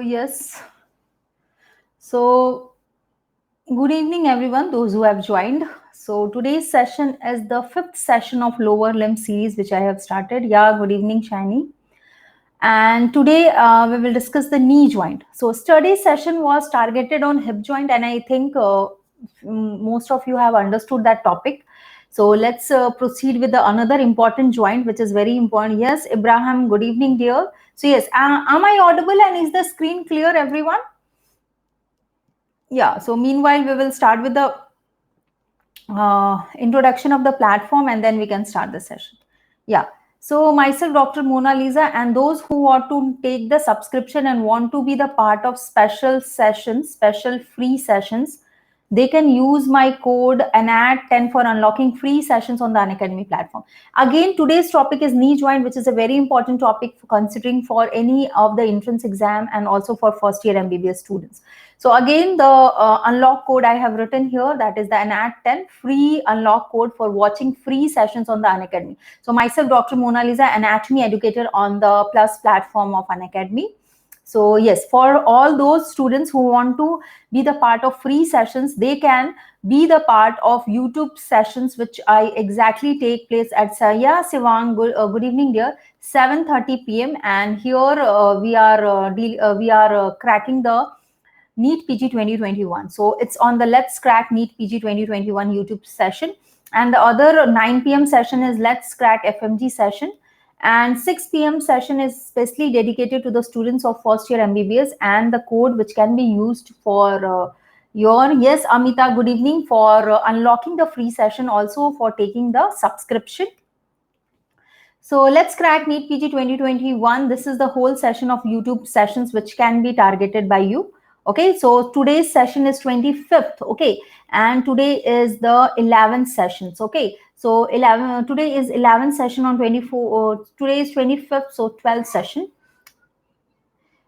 yes. So, good evening, everyone, those who have joined. So, today's session is the fifth session of lower limb series, which I have started. Yeah, good evening, Shani. And today we will discuss the knee joint. So, study session was targeted on hip joint, and I think most of you have understood that topic. So, let's proceed with the another important joint, which is very important. Yes, Ibrahim, good evening, dear. So, yes, am I audible and is the screen clear, everyone? Yeah, so meanwhile, we will start with the introduction of the platform and then we can start the session. Yeah, so myself, Dr. Mona Lisa, and those who want to take the subscription and want to be the part of special sessions, special free sessions, they can use my code ANAT10 for unlocking free sessions on the Unacademy platform. Again, today's topic is knee joint, which is a very important topic for considering for any of the entrance exam and also for first year MBBS students. So again, the unlock code I have written here, that is the ANAT10 free unlock code for watching free sessions on the Unacademy. So myself, Dr. Mona Lisa, anatomy educator on the Plus platform of Unacademy. So yes, for all those students who want to be the part of free sessions, they can be the part of YouTube sessions, which I exactly take place at Saya Sivang. Good evening, dear. 7:30 p.m. And here we are cracking the NEET PG 2021. So it's on the Let's Crack NEET PG 2021 YouTube session. And the other 9 p.m. session is Let's Crack FMG session. And 6 p.m. session is specially dedicated to the students of first year MBBS and the code which can be used for yes, Amita, good evening, for unlocking the free session, also for taking the subscription. So let's crack NEET PG 2021. This is the whole session of YouTube sessions which can be targeted by you. Okay, so today's session is 25th. Okay, and today is the 11th sessions. Okay, so today is 11th session on 24. Today is 25th, so 12th session.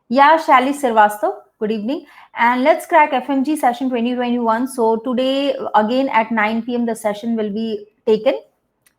Yeah, Shali Srivastava, good evening. And let's crack FMG session 2021. So today again at 9 p.m. the session will be taken.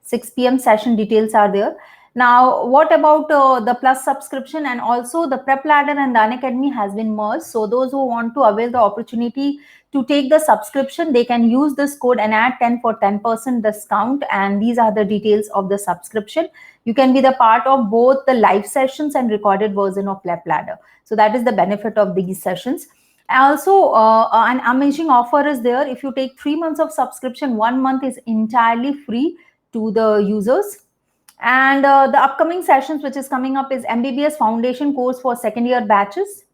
6 p.m. session details are there. Now, what about the Plus subscription, and also the Prep Ladder and the Unacademy has been merged. So those who want to avail the opportunity to take the subscription, they can use this code ANAT10 for 10% discount. And these are the details of the subscription. You can be the part of both the live sessions and recorded version of Prep Ladder. So that is the benefit of these sessions. Also, an amazing offer is there. If you take 3 months of subscription, 1 month is entirely free to the users. And the upcoming sessions which is coming up is MBBS foundation course for second year batches,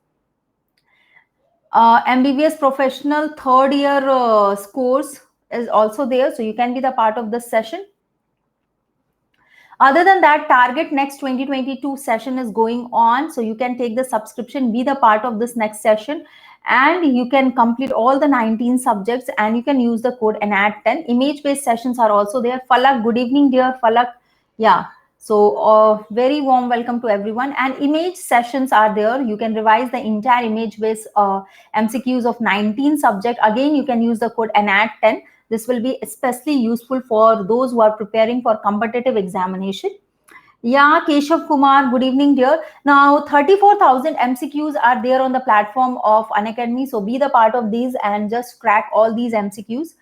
MBBS professional third year course is also there, so you can be the part of this session. Other than that, Target Next 2022 session is going on, so you can take the subscription, be the part of this next session, and you can complete all the 19 subjects, and you can use the code ANAT10. Image-based sessions are also there. Falak, good evening, dear Falak. Yeah, so very warm welcome to everyone. And image sessions are there. You can revise the entire image-based MCQs of 19 subject. Again, you can use the code ANAT10. This will be especially useful for those who are preparing for competitive examination. Yeah, Keshav Kumar, good evening, dear. Now, 34,000 MCQs are there on the platform of Unacademy. So be the part of these and just crack all these MCQs.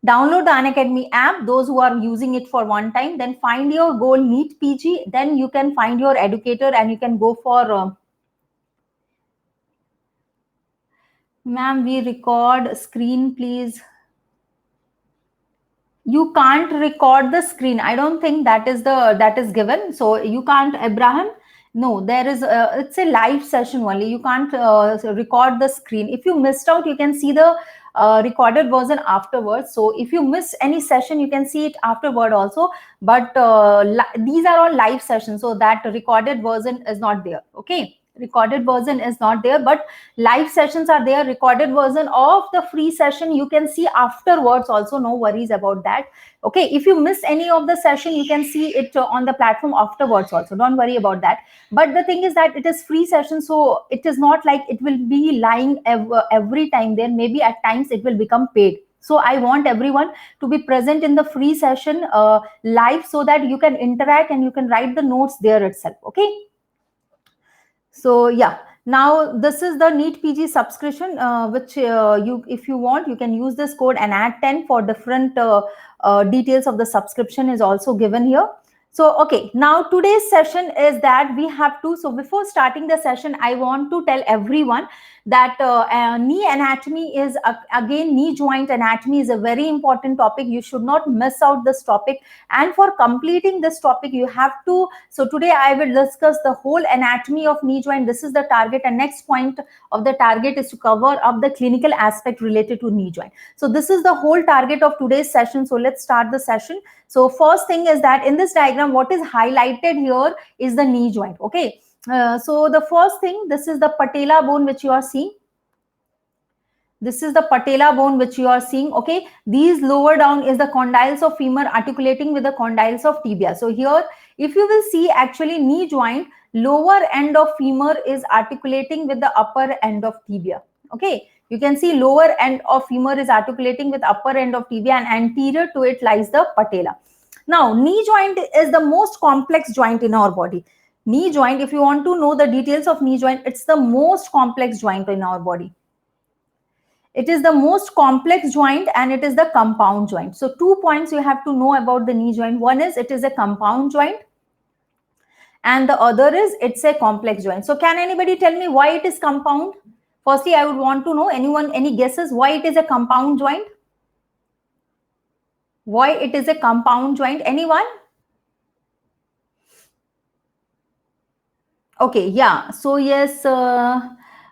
Download the Unacademy app, those who are using it for one time. Then find your goal, NEET PG. Then you can find your educator and you can go for... Ma'am, we record screen, please. You can't record the screen. I don't think that is given. So you can't, Abraham. No, there is it's a live session only. You can't record the screen. If you missed out, you can see the recorded version afterwards. So if you miss any session, you can see it afterward also. But these are all live sessions, so that recorded version is not there. Okay, recorded version is not there, but live sessions are there. Recorded version of the free session you can see afterwards also, no worries about that. Okay, if you miss any of the session, you can see it on the platform afterwards also, don't worry about that. But the thing is that it is free session, so it is not like it will be lying every time there. Maybe at times it will become paid. So I want everyone to be present in the free session live, so that you can interact and you can write the notes there itself. Okay, so yeah, Now, this is the NEET PG subscription, which if you want, you can use this code and add 10 for different details of the subscription is also given here. So, okay, now today's session is that we have to, so before starting the session, I want to tell everyone that knee anatomy is, again, knee joint anatomy is a very important topic. You should not miss out this topic. And for completing this topic, you have to, so today I will discuss the whole anatomy of knee joint. This is the target, and next point of the target is to cover up the clinical aspect related to knee joint. So this is the whole target of today's session. So let's start the session. So first thing is that in this diagram, what is highlighted here is the knee joint. Okay. So the first thing, this is the patella bone which you are seeing. This is the patella bone which you are seeing. Okay. These lower down is the condyles of femur articulating with the condyles of tibia. So here, if you will see, actually knee joint, lower end of femur is articulating with the upper end of tibia. Okay. You can see lower end of femur is articulating with upper end of tibia, and anterior to it lies the patella. Now, knee joint is the most complex joint in our body. Knee joint, if you want to know the details of knee joint, it's the most complex joint in our body. It is the most complex joint and it is the compound joint. So 2 points you have to know about the knee joint. One is it is a compound joint, and the other is it's a complex joint. So can anybody tell me why it is compound? Firstly, I would want to know, anyone, any guesses why it is a compound joint? Why it is a compound joint? Anyone? Okay, yeah. So yes,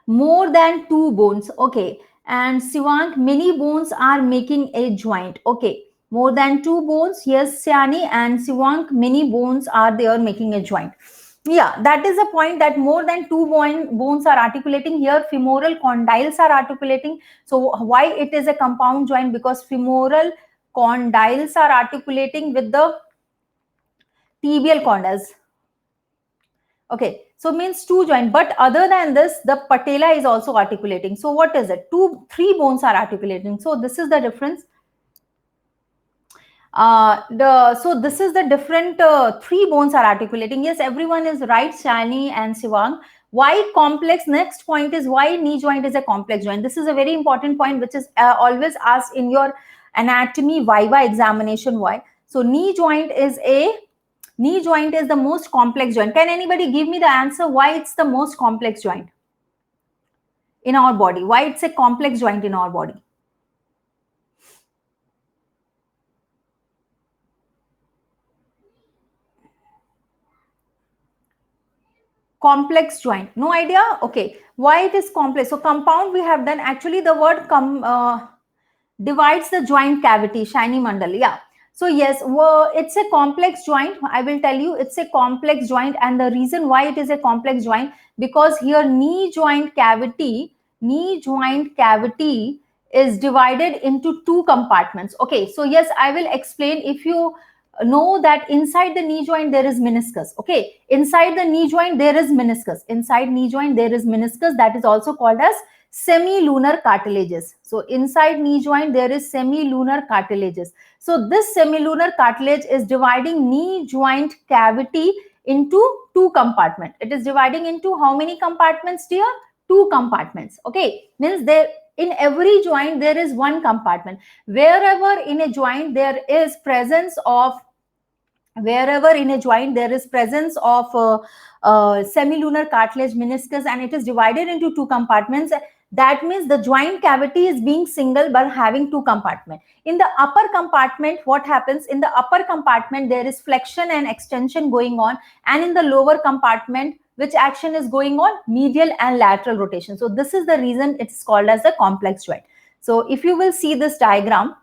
more than 2 bones. Okay. And Sivank, many bones are making a joint. Okay. More than 2 bones. Yes, Siani and Sivank, many bones are there making a joint. Yeah, that is a point, that more than 2 bones are articulating. Here femoral condyles are articulating. So why it is a compound joint? Because femoral condyles are articulating with the tibial condyles. Okay, so means 2 joint, but other than this, the patella is also articulating. So what is it? 3 bones are articulating. So this is the difference. So this is the different 3 bones are articulating. Yes, everyone is right, Shani and Sivang. Why complex? Next point is why knee joint is a complex joint. This is a very important point which is always asked in your anatomy viva examination. Why? So knee joint is the most complex joint. Can anybody give me the answer why it's the most complex joint in our body? Why it's a complex joint in our body? Complex joint. No idea? Okay. Why it is complex? So compound we have done. Actually, the word divides the joint cavity. Shiny Mandal. Yeah. So yes, it's a complex joint. I will tell you, it's a complex joint, and the reason why it is a complex joint, because here knee joint cavity is divided into 2 compartments. Okay, so yes, I will explain. If you know that inside the knee joint there is meniscus. Okay, inside the knee joint there is meniscus. Inside knee joint there is meniscus, that is also called as semilunar cartilages. So inside knee joint there is semilunar cartilages. So this semilunar cartilage is dividing knee joint cavity into 2 compartments. It is dividing into how many compartments, dear? 2 compartments. Okay, means there in every joint there is 1 compartment. Wherever in a joint there is presence of semilunar cartilage, meniscus, and it is divided into 2 compartments, that means the joint cavity is being single but having 2 compartments. In the upper compartment, what happens? In the upper compartment there is flexion and extension going on, and in the lower compartment, which action is going on? Medial and lateral rotation. So this is the reason it's called as a complex joint. So if you will see this diagram,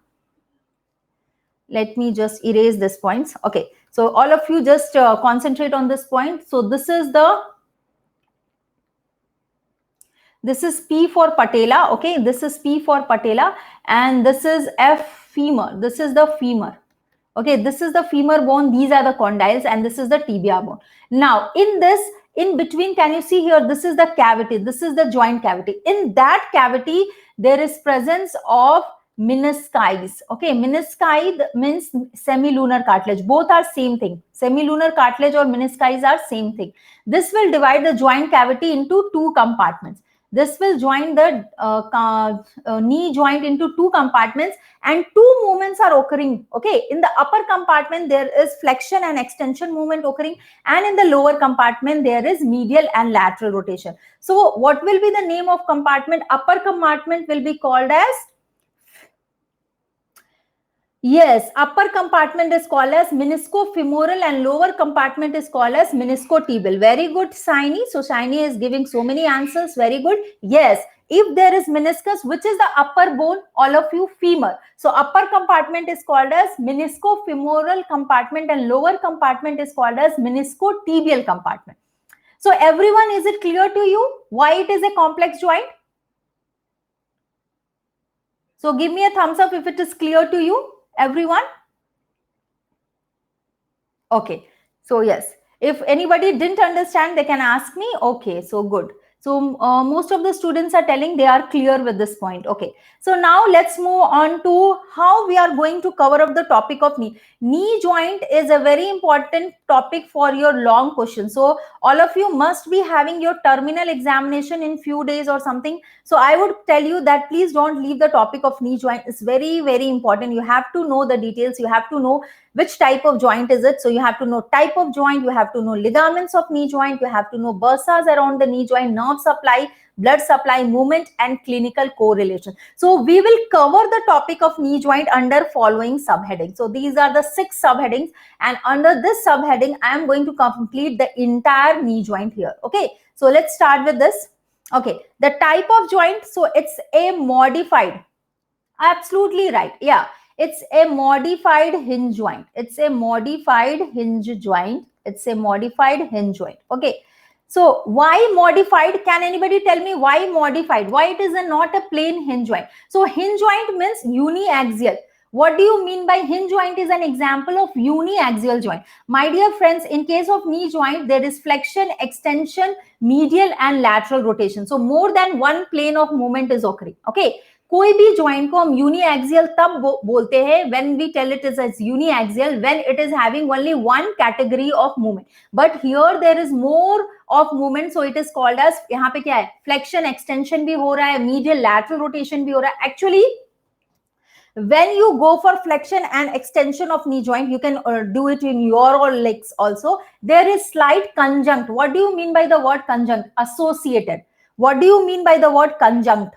let me just erase this points. Okay, so all of you just concentrate on this point. So this is P for patella. Okay, this is P for patella, and this is F femur. This is the femur. Okay, this is the femur bone. These are the condyles, and this is the tibia bone. Now, in between, can you see here? This is the cavity. This is the joint cavity. In that cavity, there is presence of meniscus. Okay, menisci means semilunar cartilage. Both are same thing. Semilunar cartilage or meniscus are same thing. This will divide the joint cavity into two compartments. This will join the knee joint into two compartments, and two movements are occurring. Okay, in the upper compartment there is flexion and extension movement occurring, and in the lower compartment there is medial and lateral rotation. So what will be the name of compartment? Upper compartment will be called as, yes, upper compartment is called as meniscofemoral and lower compartment is called as meniscotibial. Very good, Shiny. So Shiny is giving so many answers. Very good. Yes, if there is meniscus, which is the upper bone, all of you, femur. So upper compartment is called as meniscofemoral compartment and lower compartment is called as meniscotibial compartment. So everyone, is it clear to you why it is a complex joint? So give me a thumbs up if it is clear to you, everyone. Okay, so yes, if anybody didn't understand, they can ask me. Okay, so good. So most of the students are telling they are clear with this point. Okay, so now let's move on to how we are going to cover up the topic of knee. Knee joint is a very important topic for your long question. So all of you must be having your terminal examination in few days or something. So I would tell you that please don't leave the topic of knee joint. It's very, very important. You have to know the details. You have to know which type of joint is it. So you have to know type of joint, you have to know ligaments of knee joint, you have to know bursas around the knee joint, nerve supply, blood supply, movement, and clinical correlation. So we will cover the topic of knee joint under following subheadings. So these are the 6 subheadings, and under this subheading I am going to complete the entire knee joint here. Okay, so let's start with this. Okay, the type of joint, so it's a modified, absolutely right, yeah, it's a modified hinge joint. It's a modified hinge joint. It's a modified hinge joint. Okay, so why modified? Can anybody tell me why modified? Why it is not a plain hinge joint? So hinge joint means uniaxial. What do you mean by hinge joint? Is an example of uniaxial joint. My dear friends, in case of knee joint, there is flexion, extension, medial and lateral rotation. So more than one plane of movement is occurring. Okay, कोई भी joint को हम uniaxial तब बोलते हैं when we tell it is as uniaxial when it is having only one category of movement, but here there is more of movement, so it is called as, यहाँ पे क्या है, flexion extension भी हो रहा है, medial lateral rotation भी हो रहा है. Actually when you go for flexion and extension of knee joint, you can do it in your legs also. There is slight conjunct. What do you mean by the word conjunct? Associated. What do you mean by the word conjunct?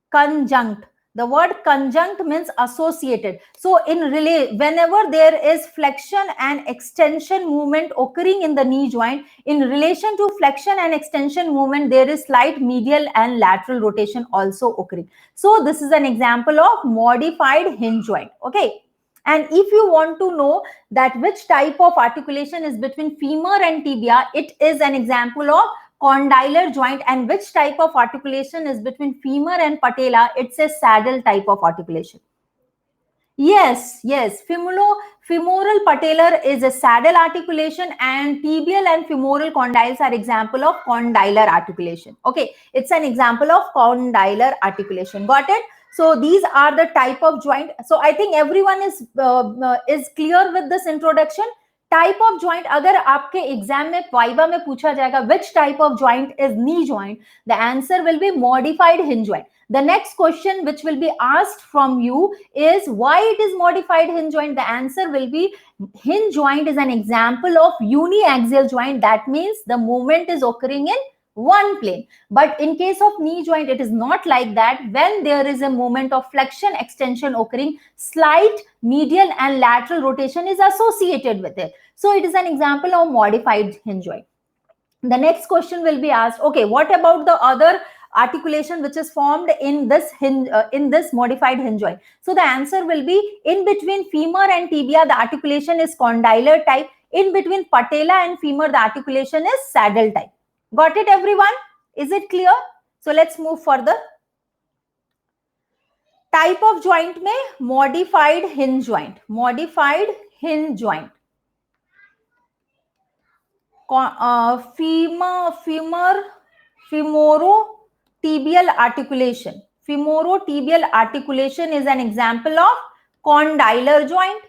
Conjunct. The word conjunct means associated. So whenever there is flexion and extension movement occurring in the knee joint, in relation to flexion and extension movement, there is slight medial and lateral rotation also occurring. So this is an example of modified hinge joint. Okay, and if you want to know that which type of articulation is between femur and tibia, it is an example of condylar joint. And which type of articulation is between femur and patella? It's a saddle type of articulation. Yes, femoral patellar is a saddle articulation, and tibial and femoral condyles are example of condylar articulation. Okay, it's an example of condylar articulation. Got it? So these are the type of joint. So I think everyone is clear with this introduction. Type of joint, अगर आपके exam में viva में पूछा जाएगा which type of joint is knee joint, the answer will be modified hinge joint. The next question which will be asked from you is why it is modified hinge joint. The answer will be hinge joint is an example of uniaxial joint. That means the movement is occurring in one plane. But in case of knee joint, it is not like that. When there is a movement of flexion extension occurring, slight medial and lateral rotation is associated with it. So it is an example of modified hinge joint. The next question will be asked, okay, what about the other articulation which is formed in this hinge, in this modified hinge joint? So the answer will be in between femur and tibia, the articulation is condylar type. In between patella and femur, the articulation is saddle type. Got it, everyone? Is it clear? So let's move further. Type of joint में modified hinge joint. Modified hinge joint. Femorotibial articulation. Femorotibial articulation is an example of condylar joint.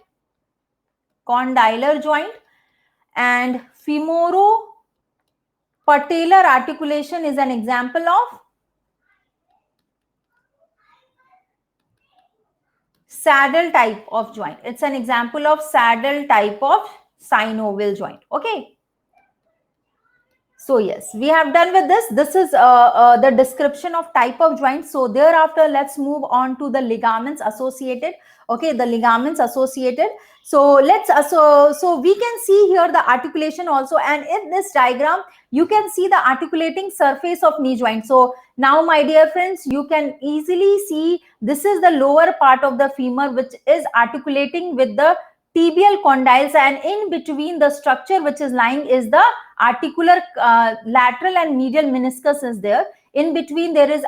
Condylar joint. And femoropatellar articulation is an example of saddle type of joint. It's an example of saddle type of synovial joint. Okay. So yes, we have done with this. This is the description of type of joint. So thereafter, let's move on to the ligaments associated. Okay, the ligaments associated. So let's so we can see here the articulation also, and in this diagram you can see the articulating surface of knee joint. So now, my dear friends, you can easily see this is the lower part of the femur which is articulating with the tibial condyles, and in between the structure which is lying is the articular lateral and medial meniscus is there. In between there is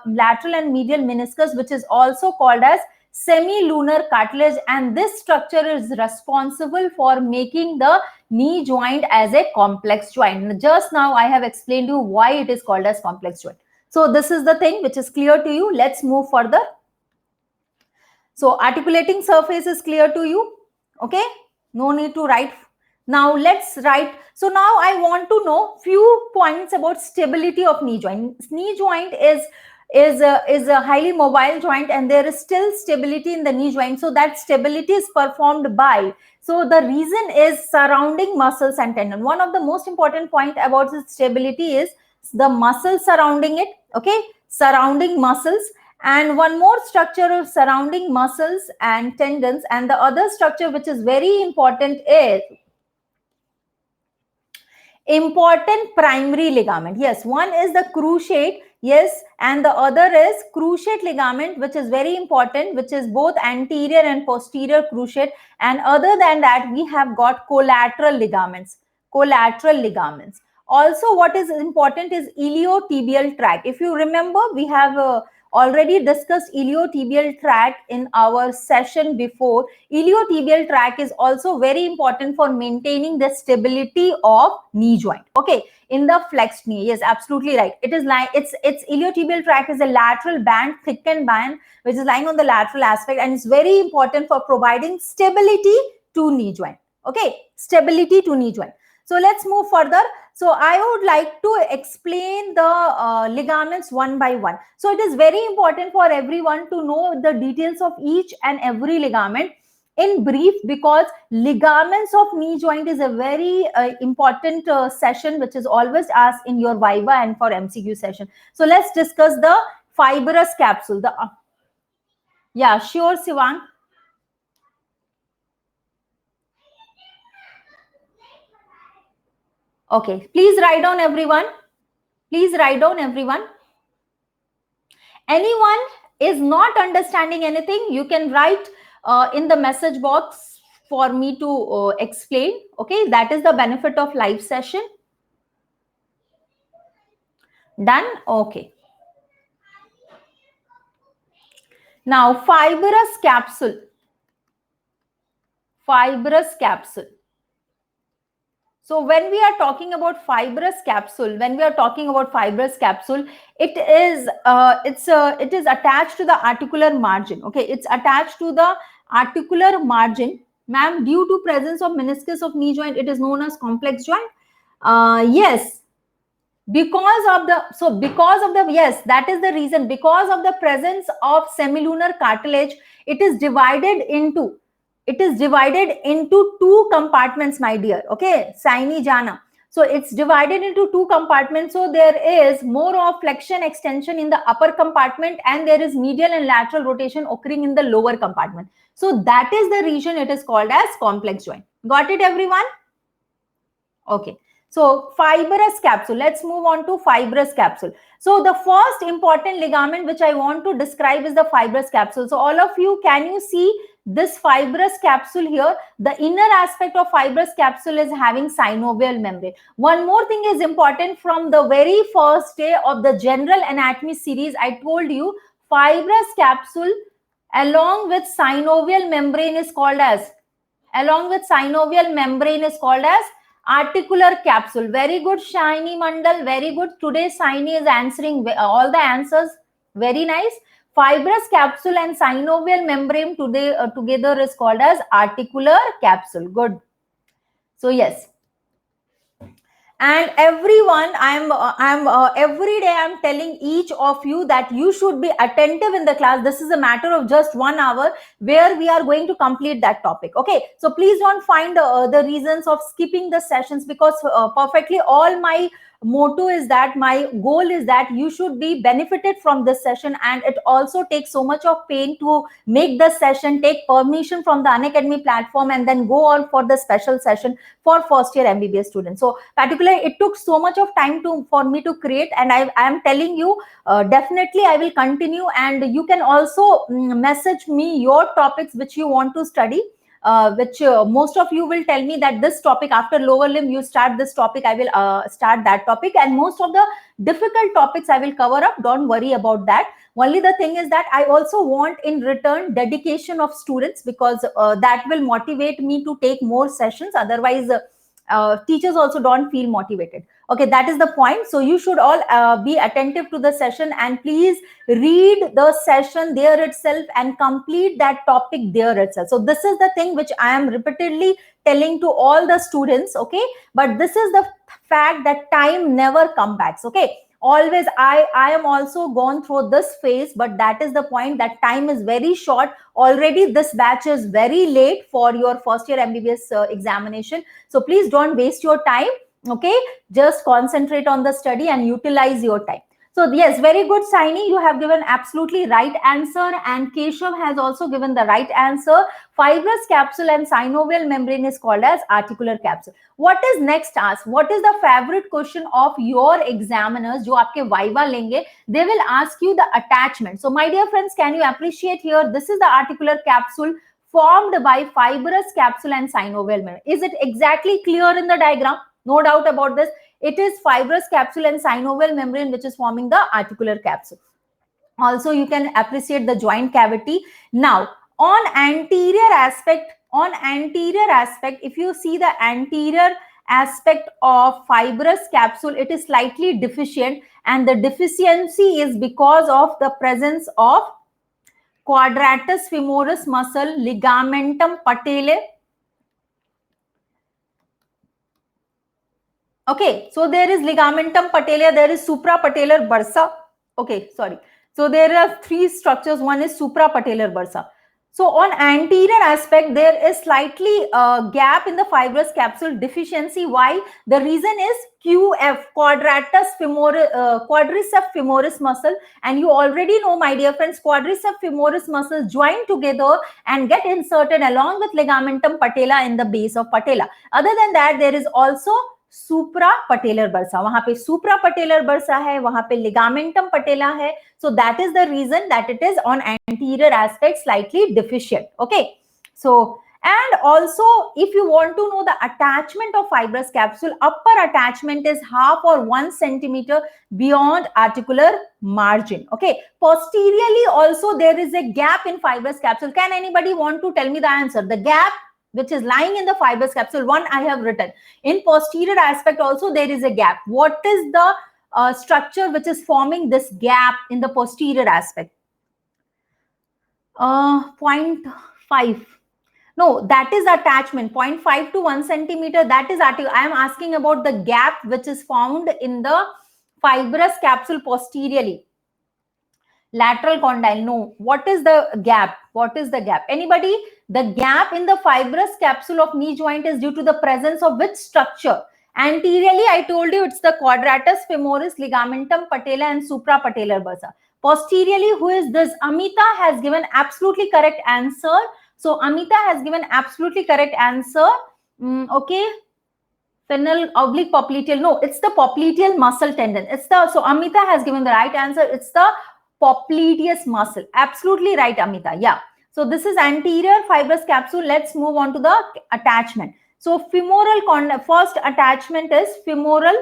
lateral and medial meniscus, which is also called as semilunar cartilage, and this structure is responsible for making the knee joint as a complex joint. Just now I have explained to you why it is called as complex joint. So this is the thing which is clear to you. Let's move further. So articulating surface is clear to you. Okay, no need to write. Now let's write. So now I want to know few points about stability of knee joint. Knee joint is a highly mobile joint, and there is still stability in the knee joint. So that stability is performed by, so the reason is surrounding muscles and tendon. One of the most important point about the stability is the muscles surrounding it. Okay, surrounding muscles. And one more structure of surrounding muscles and tendons, and the other structure which is very important is important primary ligament. Yes, one is the cruciate, yes, and the other is cruciate ligament, which is very important, which is both anterior and posterior cruciate. And other than that, we have got collateral ligaments. Collateral ligaments. Also, what is important is iliotibial tract. If you remember, we have already discussed iliotibial tract in our session before. Iliotibial tract is also very important for maintaining the stability of knee joint. Okay, in the flexed knee. Yes, absolutely right. It is like its iliotibial tract is a lateral band, thickened band, which is lying on the lateral aspect, and it's very important for providing stability to knee joint. Okay, stability to knee joint. So let's move further. So I would like to explain the ligaments one by one. So it is very important for everyone to know the details of each and every ligament in brief, because ligaments of knee joint is a very important session which is always asked in your Viva and for MCQ session. So let's discuss the fibrous capsule. Yeah, sure, Sivang. Okay, please write down everyone. Please write down everyone. Anyone is not understanding anything, you can write in the message box for me to explain. Okay, that is the benefit of live session. Done? Okay. Now, fibrous capsule. Fibrous capsule. So when we are talking about fibrous capsule, it is attached to the articular margin. Okay, it's attached to the articular margin. Ma'am, due to presence of meniscus of knee joint, it is known as complex joint. Yes, because of the yes, that is the reason. Because of the presence of semilunar cartilage, it is divided into two compartments, my dear. Okay, Saini Jana. So it's divided into two compartments. So there is more of flexion extension in the upper compartment, and there is medial and lateral rotation occurring in the lower compartment. So that is the reason it is called as complex joint. Got it, everyone? Okay. So fibrous capsule. Let's move on to fibrous capsule. So the first important ligament which I want to describe is the fibrous capsule. So all of you, can you see this fibrous capsule here? The inner aspect of fibrous capsule is having synovial membrane. One more thing is important. From the very first day of the general anatomy series, I told you fibrous capsule along with synovial membrane is called as articular capsule. Very good, Shiny Mandal. Very good. Today, Shiny is answering all the answers. Very nice. Fibrous capsule and synovial membrane together is called as articular capsule. Good. So yes, and everyone, I'm every day I'm telling each of you that you should be attentive in the class. This is a matter of just 1 hour where we are going to complete that topic. Okay, so please don't find the reasons of skipping the sessions, because perfectly all my motto is that, my goal is that you should be benefited from this session, and it also takes so much of pain to make the session, take permission from the Unacademy platform, and then go on for the special session for first year MBBS students. So particularly it took so much of time for me to create, and I am telling you, definitely I will continue, and you can also message me your topics which you want to study, which most of you will tell me that this topic, after lower limb you start this topic, I will start that topic, and most of the difficult topics I will cover up. Don't worry about that. Only the thing is that I also want in return dedication of students, because that will motivate me to take more sessions. Otherwise teachers also don't feel motivated. Okay, that is the point. So you should all be attentive to the session, and please read the session there itself and complete that topic there itself. So this is the thing which I am repeatedly telling to all the students. Okay, but this is the fact that time never comes back. Okay, always I am also gone through this phase, but that is the point, that time is very short. Already this batch is very late for your first year MBBS examination. So please don't waste your time. Okay, just concentrate on the study and utilize your time. So yes, very good, Saini. You have given absolutely right answer, and Keshav has also given the right answer. Fibrous capsule and synovial membrane is called as articular capsule. What is next asked? What is the favorite question of your examiners? जो आपके viva लेंगे, they will ask you the attachment. So my dear friends, can you appreciate here? This is the articular capsule formed by fibrous capsule and synovial membrane. Is it exactly clear in the diagram? No doubt about this. It is fibrous capsule and synovial membrane which is forming the articular capsule. Also, you can appreciate the joint cavity. Now, on anterior aspect, if you see the anterior aspect of fibrous capsule, it is slightly deficient, and the deficiency is because of the presence of quadratus femoris muscle, ligamentum patellae. Okay, so there is ligamentum patellae, there is suprapatellar bursa. Okay, sorry. So there are three structures. One is suprapatellar bursa. So on anterior aspect, there is slightly gap in the fibrous capsule, deficiency. Why? The reason is QF, quadratus femoris, quadriceps femoris muscle. And you already know, my dear friends, quadriceps femoris muscle join together and get inserted along with ligamentum patella in the base of patella. Other than that, there is also supra patellar bursa. वहां पे सुप्रा patellar bursa है, वहां पे ligamentum पटेला है. So that is the reason that it is on anterior aspect slightly deficient. Okay, so and also if you want to know the attachment of fibrous capsule, upper attachment is half or 1 centimeter beyond articular margin. Okay, posteriorly also there is a gap in fibrous capsule. Can anybody want to tell me the answer? The gap which is lying in the fibrous capsule, one I have written. In posterior aspect also there is a gap. What is the structure which is forming this gap in the posterior aspect? 0.5. No, that is attachment. 0.5 to 1 centimeter, that is article. I am asking about the gap which is found in the fibrous capsule posteriorly. Lateral condyle, no. What is the gap? What is the gap? Anybody? The gap in the fibrous capsule of knee joint is due to the presence of which structure? Anteriorly, I told you it's the quadratus femoris, ligamentum patella, and suprapatellar bursa. Posteriorly, who is this? Amita has given absolutely correct answer. So Amita has given absolutely correct answer. Okay. Fennel oblique popliteal. No, it's the popliteal muscle tendon. It's the, so Amita has given the right answer. It's the popliteus muscle. Absolutely right, Amita. Yeah. So this is anterior fibrous capsule. Let's move on to the attachment. So femoral first attachment is femoral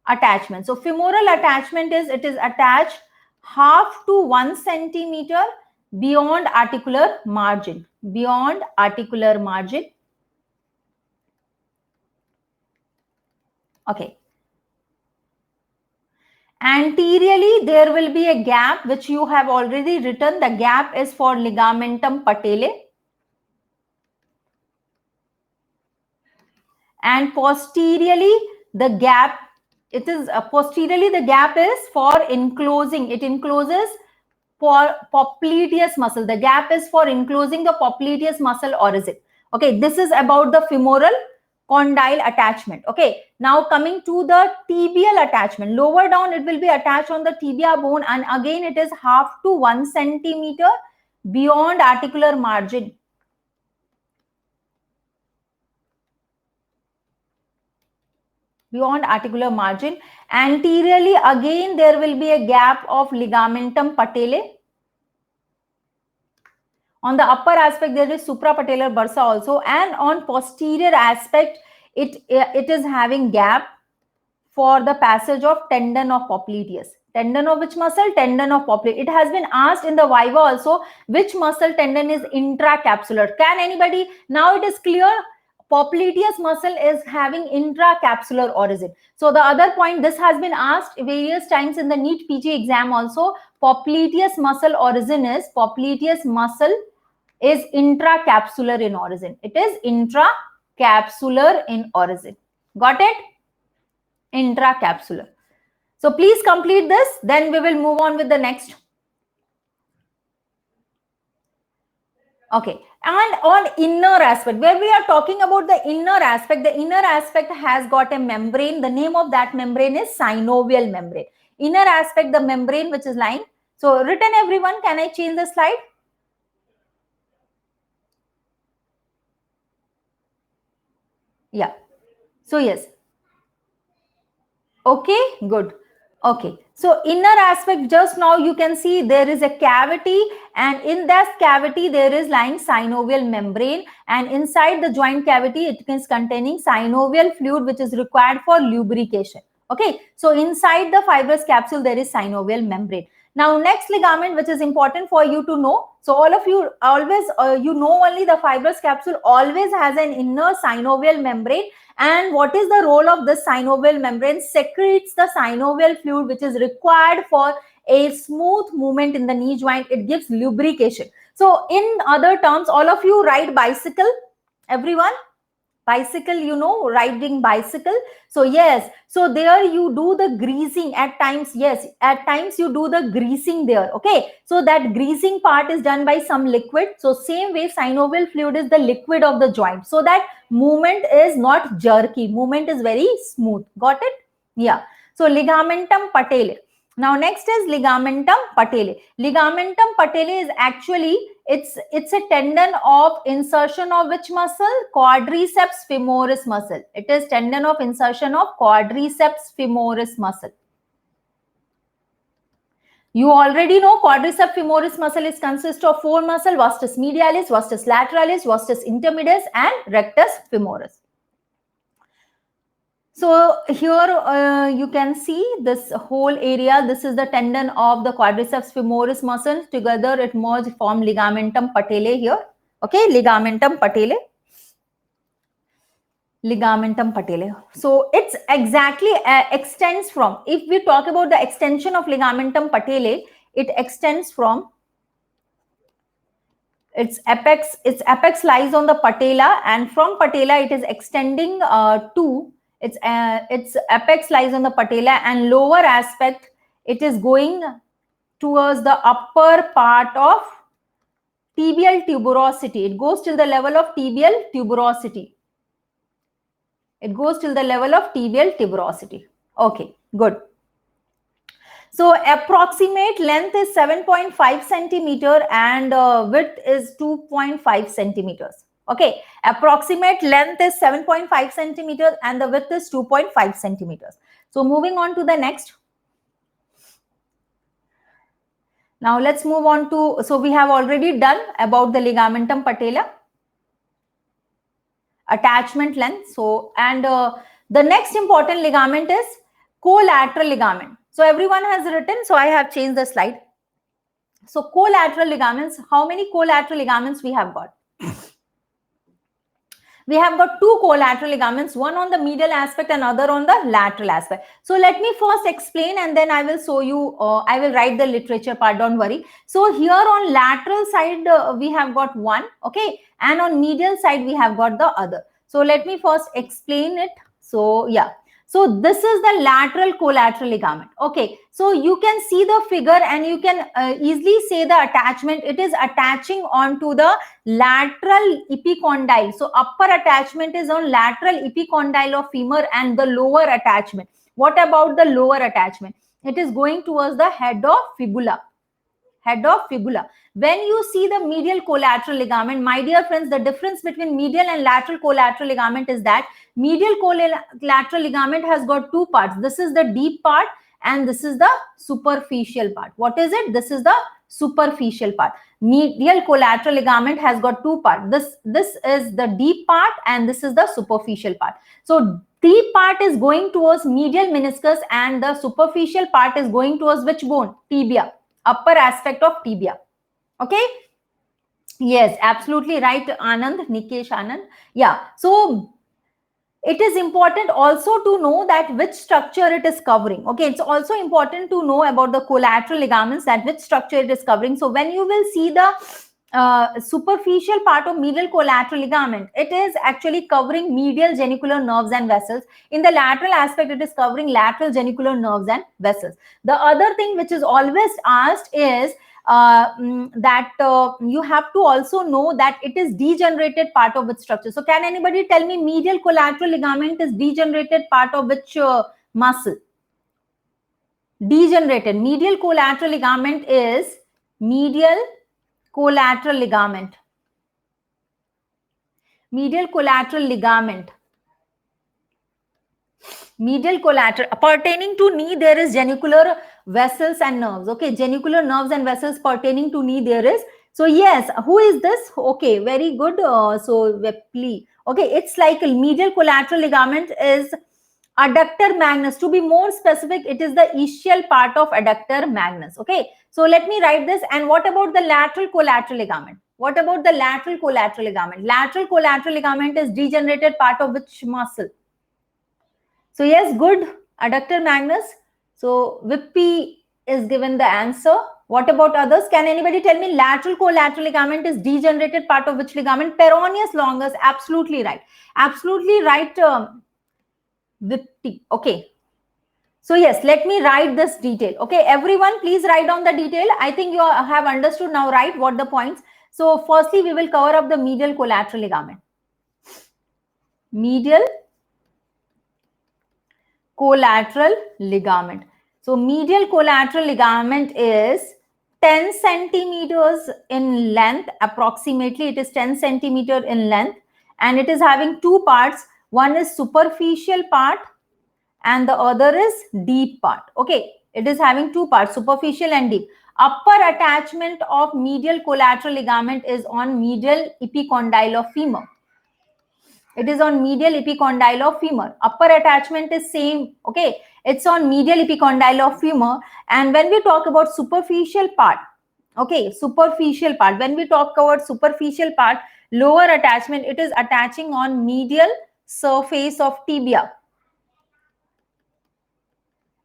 attachment. So femoral attachment is, it is attached half to 1 centimeter beyond articular margin. Beyond articular margin. Okay. Anteriorly, there will be a gap which you have already written. The gap is for ligamentum patellae. And posteriorly, the gap, posteriorly the gap is for enclosing. It encloses for popliteus muscle. The gap is for enclosing the popliteus muscle origin. Okay, this is about the femoral condyle attachment. Okay, now coming to the tibial attachment. Lower down, it will be attached on the tibia bone, and again it is half to 1 centimeter beyond articular margin. Beyond articular margin. Anteriorly, again there will be a gap of ligamentum patellae. On the upper aspect, there is suprapatellar bursa also, and on posterior aspect, it is having gap for the passage of tendon of popliteus. Tendon of which muscle? Tendon of popliteus. It has been asked in the viva also, which muscle tendon is intracapsular. Can anybody? Now it is clear. Popliteus muscle is having intracapsular origin. So the other point, this has been asked various times in the NEET PG exam also. Popliteus muscle origin is, popliteus muscle is intracapsular in origin. It is intracapsular in origin. Got it? Intracapsular. So please complete this. Then we will move on with the next. Okay. And on inner aspect, where we are talking about the inner aspect has got a membrane. The name of that membrane is synovial membrane. Inner aspect, the membrane which is lying. So written everyone, can I change the slide? Yeah. So yes. Okay, good. Okay, so inner aspect, just now you can see there is a cavity, and in that cavity there is lying synovial membrane, and inside the joint cavity it is containing synovial fluid which is required for lubrication. Okay, so inside the fibrous capsule there is synovial membrane. Now next ligament which is important for you to know. So all of you always you know only the fibrous capsule always has an inner synovial membrane. And what is the role of this synovial membrane? Secretes the synovial fluid which is required for a smooth movement in the knee joint. It gives lubrication. So in other terms, all of you ride bicycle, everyone? Bicycle, you know, riding bicycle. So yes, so there you do the greasing at times. Yes, at times you do the greasing there. Okay, so that greasing part is done by some liquid. So same way, synovial fluid is the liquid of the joint, so that movement is not jerky, movement is very smooth. Got it? Yeah. So ligamentum patellae. Now next is ligamentum patellae. Ligamentum patellae is actually, it's a tendon of insertion of which muscle? Quadriceps femoris muscle. It is tendon of insertion of quadriceps femoris muscle. You already know quadriceps femoris muscle is consist of 4 muscles: vastus medialis, vastus lateralis, vastus intermedius, and rectus femoris. So here you can see this whole area. This is the tendon of the quadriceps femoris muscle. Together it merge form ligamentum patellae here. Okay, ligamentum patellae. Ligamentum patellae. So it's exactly extends from, if we talk about the extension of ligamentum patellae, it extends from its apex lies on the patella, and from patella it is extending to its apex lies on the patella, and lower aspect it is going towards the upper part of tibial tuberosity. It goes till the level of tibial tuberosity. It goes till the level of tibial tuberosity. Okay, good. So approximate length is 7.5 centimeter and width is 2.5 centimeters. Okay, approximate length is 7.5 centimeters and the width is 2.5 centimeters. So moving on to the next. Now let's move on to, so we have already done about the ligamentum patella. Attachment length. So, and the next important ligament is collateral ligament. So everyone has written, so I have changed the slide. So collateral ligaments, how many collateral ligaments we have got? we have got two collateral ligaments, one on the medial aspect and other on the lateral aspect. So let me first explain and then I will show you, I will write the literature part, don't worry. So here on lateral side, we have got one, okay, and on medial side, we have got the other. So let me first explain it. So yeah. So this is the lateral collateral ligament. Okay, so you can see the figure and you can easily say the attachment. It is attaching onto the lateral epicondyle. So upper attachment is on lateral epicondyle of femur and the lower attachment. What about the lower attachment? It is going towards the head of fibula. Head of fibula. When you see the medial collateral ligament, my dear friends, the difference between medial and lateral collateral ligament is that medial collateral ligament has got two parts. This is the deep part and this is the superficial part. What is it? This is the superficial part. Medial collateral ligament has got two parts. This is the deep part and this is the superficial part. So deep part is going towards medial meniscus and the superficial part is going towards which bone? Tibia. Upper aspect of tibia. Okay. Yes, absolutely right, Anand, Nikesh Anand. Yeah. So it is important also to know that which structure it is covering. Okay. It's also important to know about the collateral ligaments, that which structure it is covering. So when you will see the superficial part of medial collateral ligament, it is actually covering medial genicular nerves and vessels. In the lateral aspect, it is covering lateral genicular nerves and vessels. The other thing which is always asked is that you have to also know that it is degenerated part of which structure. So can anybody tell me medial collateral ligament is degenerated part of which muscle? Degenerated. Medial collateral ligament is medial collateral ligament. Medial collateral ligament. Medial collateral. Pertaining to knee, there is genicular vessels and nerves. Okay, genicular nerves and vessels pertaining to knee there is. So yes, who is this? Okay, very good. So Wepley. Okay, it's like medial collateral ligament is adductor magnus. To be more specific, it is the ischial part of adductor magnus. Okay, so let me write this. And what about the lateral collateral ligament? What about the lateral collateral ligament? Lateral collateral ligament is degenerated part of which muscle? So yes, good, adductor magnus. So Vippy is given the answer. What about others? Can anybody tell me lateral collateral ligament is degenerated part of which ligament? Peroneus longus. Absolutely right. Absolutely right, Vippy. Okay. So yes, let me write this detail. Okay, everyone, please write down the detail. I think you have understood now, right? What the points. So firstly, we will cover up the medial collateral ligament. Medial collateral ligament. So medial collateral ligament is 10 centimeters in length, approximately it is 10 centimeter in length, and it is having two parts. One is superficial part and the other is deep part. Okay, it is having two parts, superficial and deep. Upper attachment of medial collateral ligament is on medial epicondyle of femur. It is on medial epicondyle of femur. Upper attachment is same. Okay, it's on medial epicondyle of femur. And when we talk about superficial part, okay, superficial part, when we talk about superficial part, lower attachment, it is attaching on medial surface of tibia.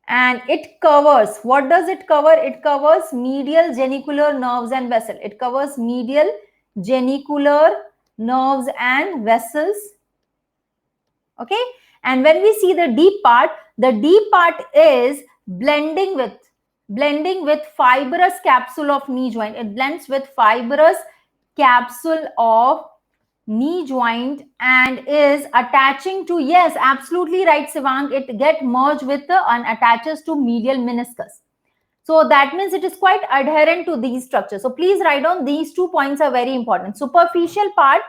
And it covers, what does it cover? It covers medial genicular nerves and vessels. It covers medial genicular nerves and vessels. Okay, and when we see the deep part is blending with fibrous capsule of knee joint. It blends with fibrous capsule of knee joint and is attaching to, yes, absolutely right, Sivang, it get merged with the and attaches to medial meniscus. So that means it is quite adherent to these structures. So please write down, these 2 points are very important. Superficial part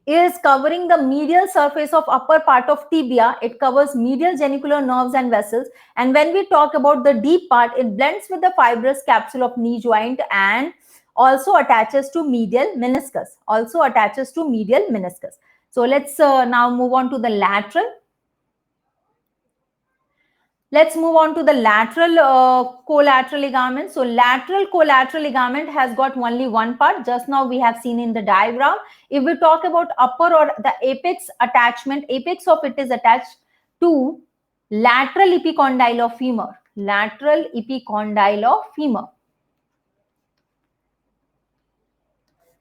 is covering the medial surface of upper part of tibia. It covers medial genicular nerves and vessels. And when we talk about the deep part, it blends with the fibrous capsule of knee joint and also attaches to medial meniscus. So let's now move on to the lateral. Let's move on to the lateral collateral ligament. So lateral collateral ligament has got only one part. Just now we have seen in the diagram. If we talk about upper or the apex attachment, apex of it is attached to lateral epicondyle of femur. Lateral epicondyle of femur.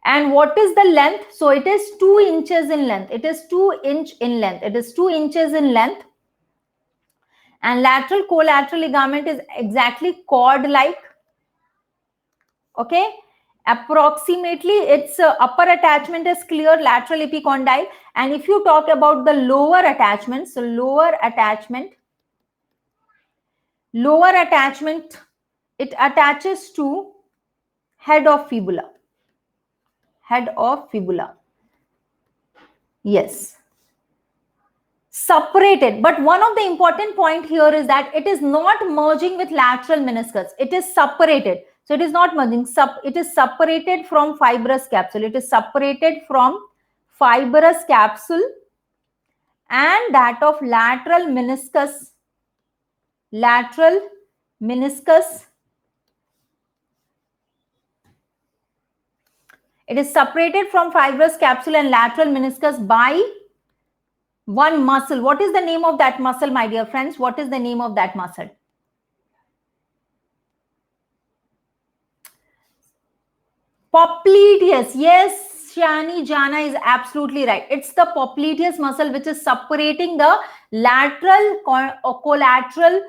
And what is the length? So it is 2 inches in length. It is 2 inch in length. It is 2 inches in length. And lateral collateral ligament is exactly cord-like. Okay. Approximately, its upper attachment is clear, lateral epicondyle. And if you talk about the lower attachment, so lower attachment, it attaches to head of fibula. Head of fibula. Yes. Separated, but one of the important point here is that it is not merging with lateral meniscus. It is separated. So it is not merging. It is separated from fibrous capsule. It is separated from fibrous capsule and that of lateral meniscus. Lateral meniscus. It is separated from fibrous capsule and lateral meniscus by one muscle. What is the name of that muscle, my dear friends? What is the name of that muscle? Popliteus. Yes, Shani Jana is absolutely right. It's the popliteus muscle which is separating the lateral collateral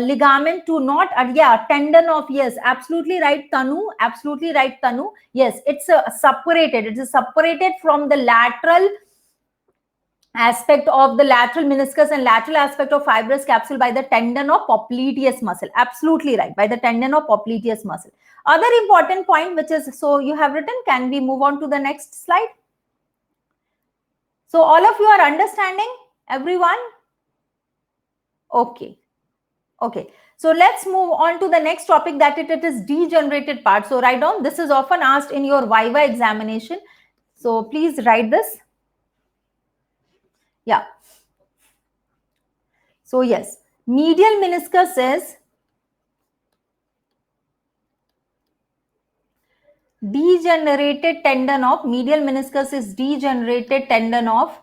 ligament to not, tendon of, yes, absolutely right, Tanu. Absolutely right, Tanu. Yes, it's separated. It is separated from the lateral aspect of the lateral meniscus and lateral aspect of fibrous capsule by the tendon of popliteus muscle. Absolutely right, by the tendon of popliteus muscle. Other important point which is, so you have written, can we move on to the next slide? So all of you are understanding, everyone? Okay. Okay. So let's move on to the next topic, that it is degenerated part. So write down, this is often asked in your Viva examination. So please write this. Yeah. So yes, medial meniscus is degenerated tendon of, medial meniscus is degenerated tendon of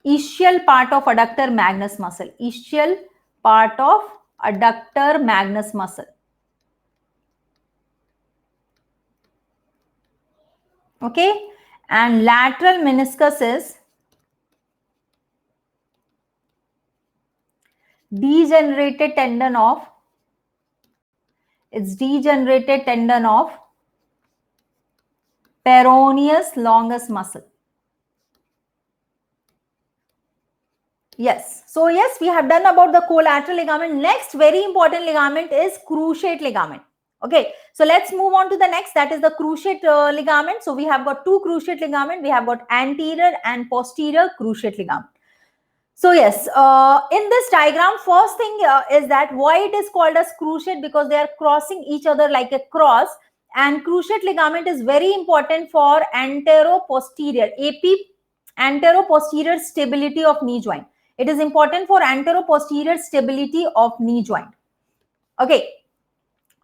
ischial part of adductor magnus muscle. Ischial part of adductor magnus muscle. Okay. And lateral meniscus is degenerated tendon of, it's degenerated tendon of peroneus longus muscle. Yes. So yes, we have done about the collateral ligament. Next very important ligament is cruciate ligament. Okay. So let's move on to the next, that is the cruciate ligament. So we have got two cruciate ligament. We have got anterior and posterior cruciate ligament. So yes, in this diagram, first thing is that why it is called as cruciate, because they are crossing each other like a cross, and cruciate ligament is very important for antero-posterior, AP, antero-posterior stability of knee joint. It is important for antero-posterior stability of knee joint. Okay.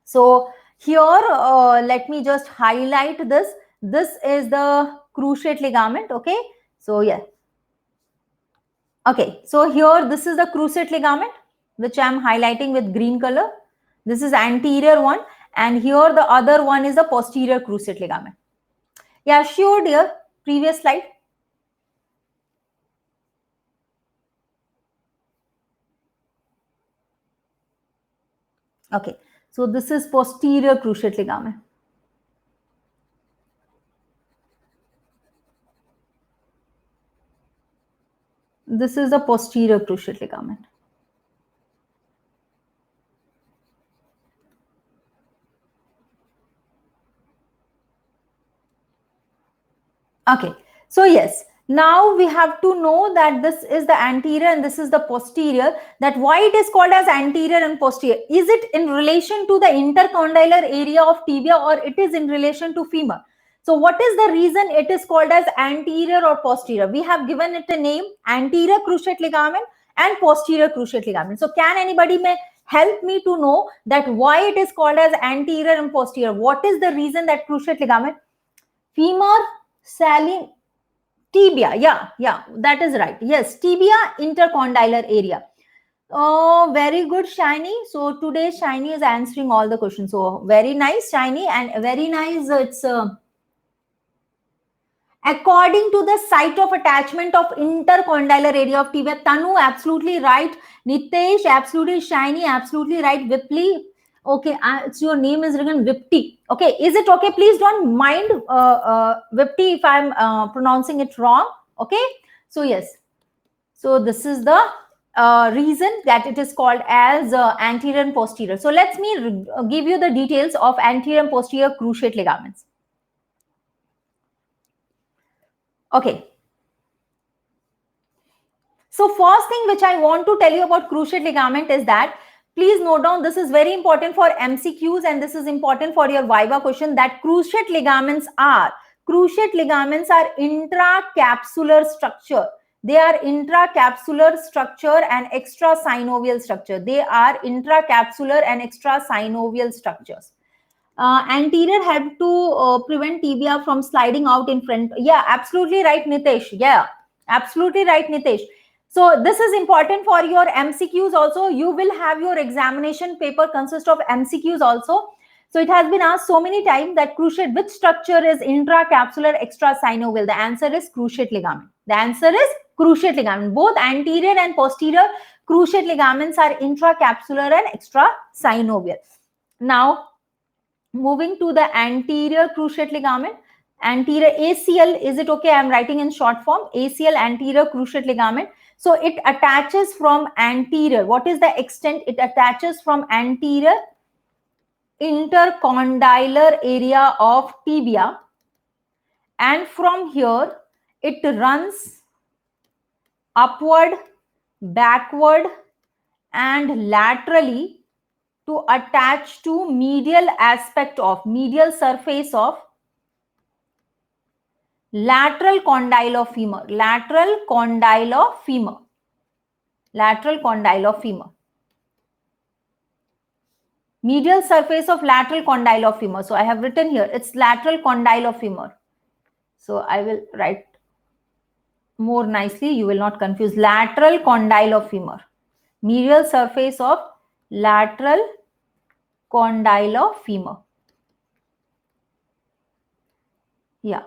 So here, let me just highlight this. This is the cruciate ligament. Okay. So yeah. Okay, so here this is the cruciate ligament, which I am highlighting with green color. This is anterior one, and here the other one is the posterior cruciate ligament. Yeah, sure, dear. Previous slide. Okay, so this is posterior cruciate ligament. This is the posterior cruciate ligament. Okay, so yes, now we have to know that this is the anterior and this is the posterior, that why it is called as anterior and posterior. Is it in relation to the intercondylar area of tibia or it is in relation to femur? So what is the reason it is called as anterior or posterior? We have given it a name, anterior cruciate ligament and posterior cruciate ligament. So can anybody may help me to know that why it is called as anterior and posterior? What is the reason that cruciate ligament? Femur, salin, tibia. Yeah, that is right. Yes, tibia, intercondylar area. Oh, very good, Shiny. So today Shiny is answering all the questions. So very nice, Shiny, and very nice. It's according to the site of attachment of intercondylar area of tibia. Tanu, absolutely right. Nitesh, absolutely. Shiny, absolutely right. Vipli, okay, it's your name is written Vipti. Okay, is it okay? Please don't mind Vipti if I'm pronouncing it wrong. Okay, so yes. So this is the reason that it is called as anterior and posterior. So let me give you the details of anterior and posterior cruciate ligaments. Okay. So first thing which I want to tell you about cruciate ligament is that, please note down, this is very important for MCQs and this is important for your Viva question, that cruciate ligaments are intracapsular structure. They are intracapsular structure and extrasynovial structure. They are intracapsular and extrasynovial structures. Anterior help to prevent tibia from sliding out in front. Yeah, absolutely right, Nitesh. Yeah, absolutely right, Nitesh. So this is important for your MCQs also. You will have your examination paper consist of MCQs also. So it has been asked so many times that cruciate, which structure is intracapsular extrasynovial? The answer is cruciate ligament. The answer is cruciate ligament. Both anterior and posterior cruciate ligaments are intracapsular and extrasynovial. Now, moving to the anterior cruciate ligament, anterior ACL, is it okay? I'm writing in short form, ACL, anterior cruciate ligament. So it attaches from anterior. What is the extent? It attaches from anterior intercondylar area of tibia, and from here it runs upward, backward, and laterally to attach to medial surface of lateral condyle of femur. Lateral condyle of femur. Lateral condyle of femur. Medial surface of lateral condyle of femur. So I have written here, it's lateral condyle of femur. So I will write more nicely, you will not confuse. Lateral condyle of femur. Medial surface of lateral condyle of femur. Yeah.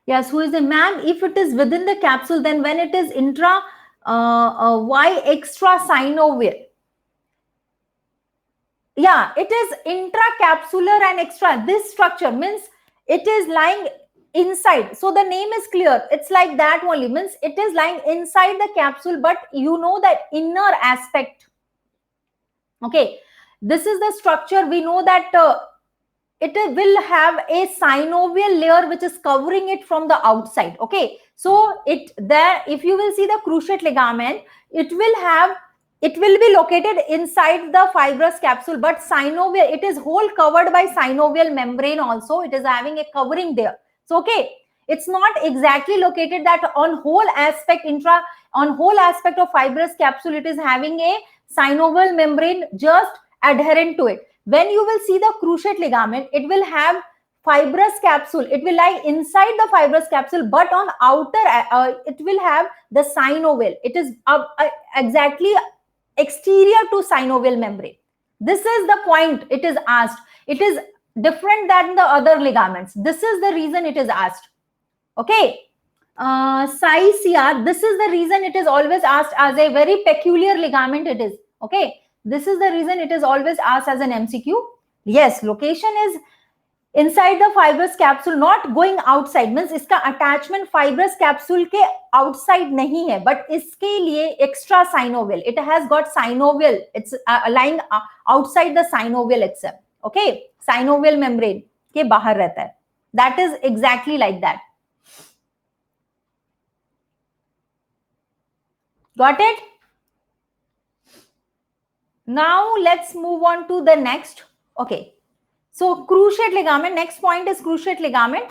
Yes, who is the ma'am? If it is within the capsule, then when it is why extrasynovial? Yeah, it is intracapsular and extra. This structure means it is lying inside. So the name is clear. It's like that only. Means it is lying inside the capsule, but you know that inner aspect. Okay, this is the structure. We know that it will have a synovial layer which is covering it from the outside. Okay, so if you will see the cruciate ligament, it will be located inside the fibrous capsule, but synovial, it is whole covered by synovial membrane also. It is having a covering there. So okay, it's not exactly located that on whole aspect of fibrous capsule, it is having a synovial membrane just adherent to it. When you will see the cruciate ligament, it will have fibrous capsule. It will lie inside the fibrous capsule, but on outer, it will have the synovial. It is exactly exterior to synovial membrane. This is the point it is asked. It is different than the other ligaments. This is the reason it is asked. Okay. Sai CR, this is the reason it is always asked as a very peculiar ligament it is. Okay. This is the reason it is always asked as an MCQ. Yes, location is inside the fibrous capsule, not going outside. Means iska attachment fibrous capsule ke outside nahi hai, but iske liye extra synovial. It has got synovial. It's lying outside the synovial itself. Okay, synovial membrane ke bahar rehta hai. That is exactly like that. Got it? Now let's move on to the next. Okay. So cruciate ligament, next point is cruciate ligament.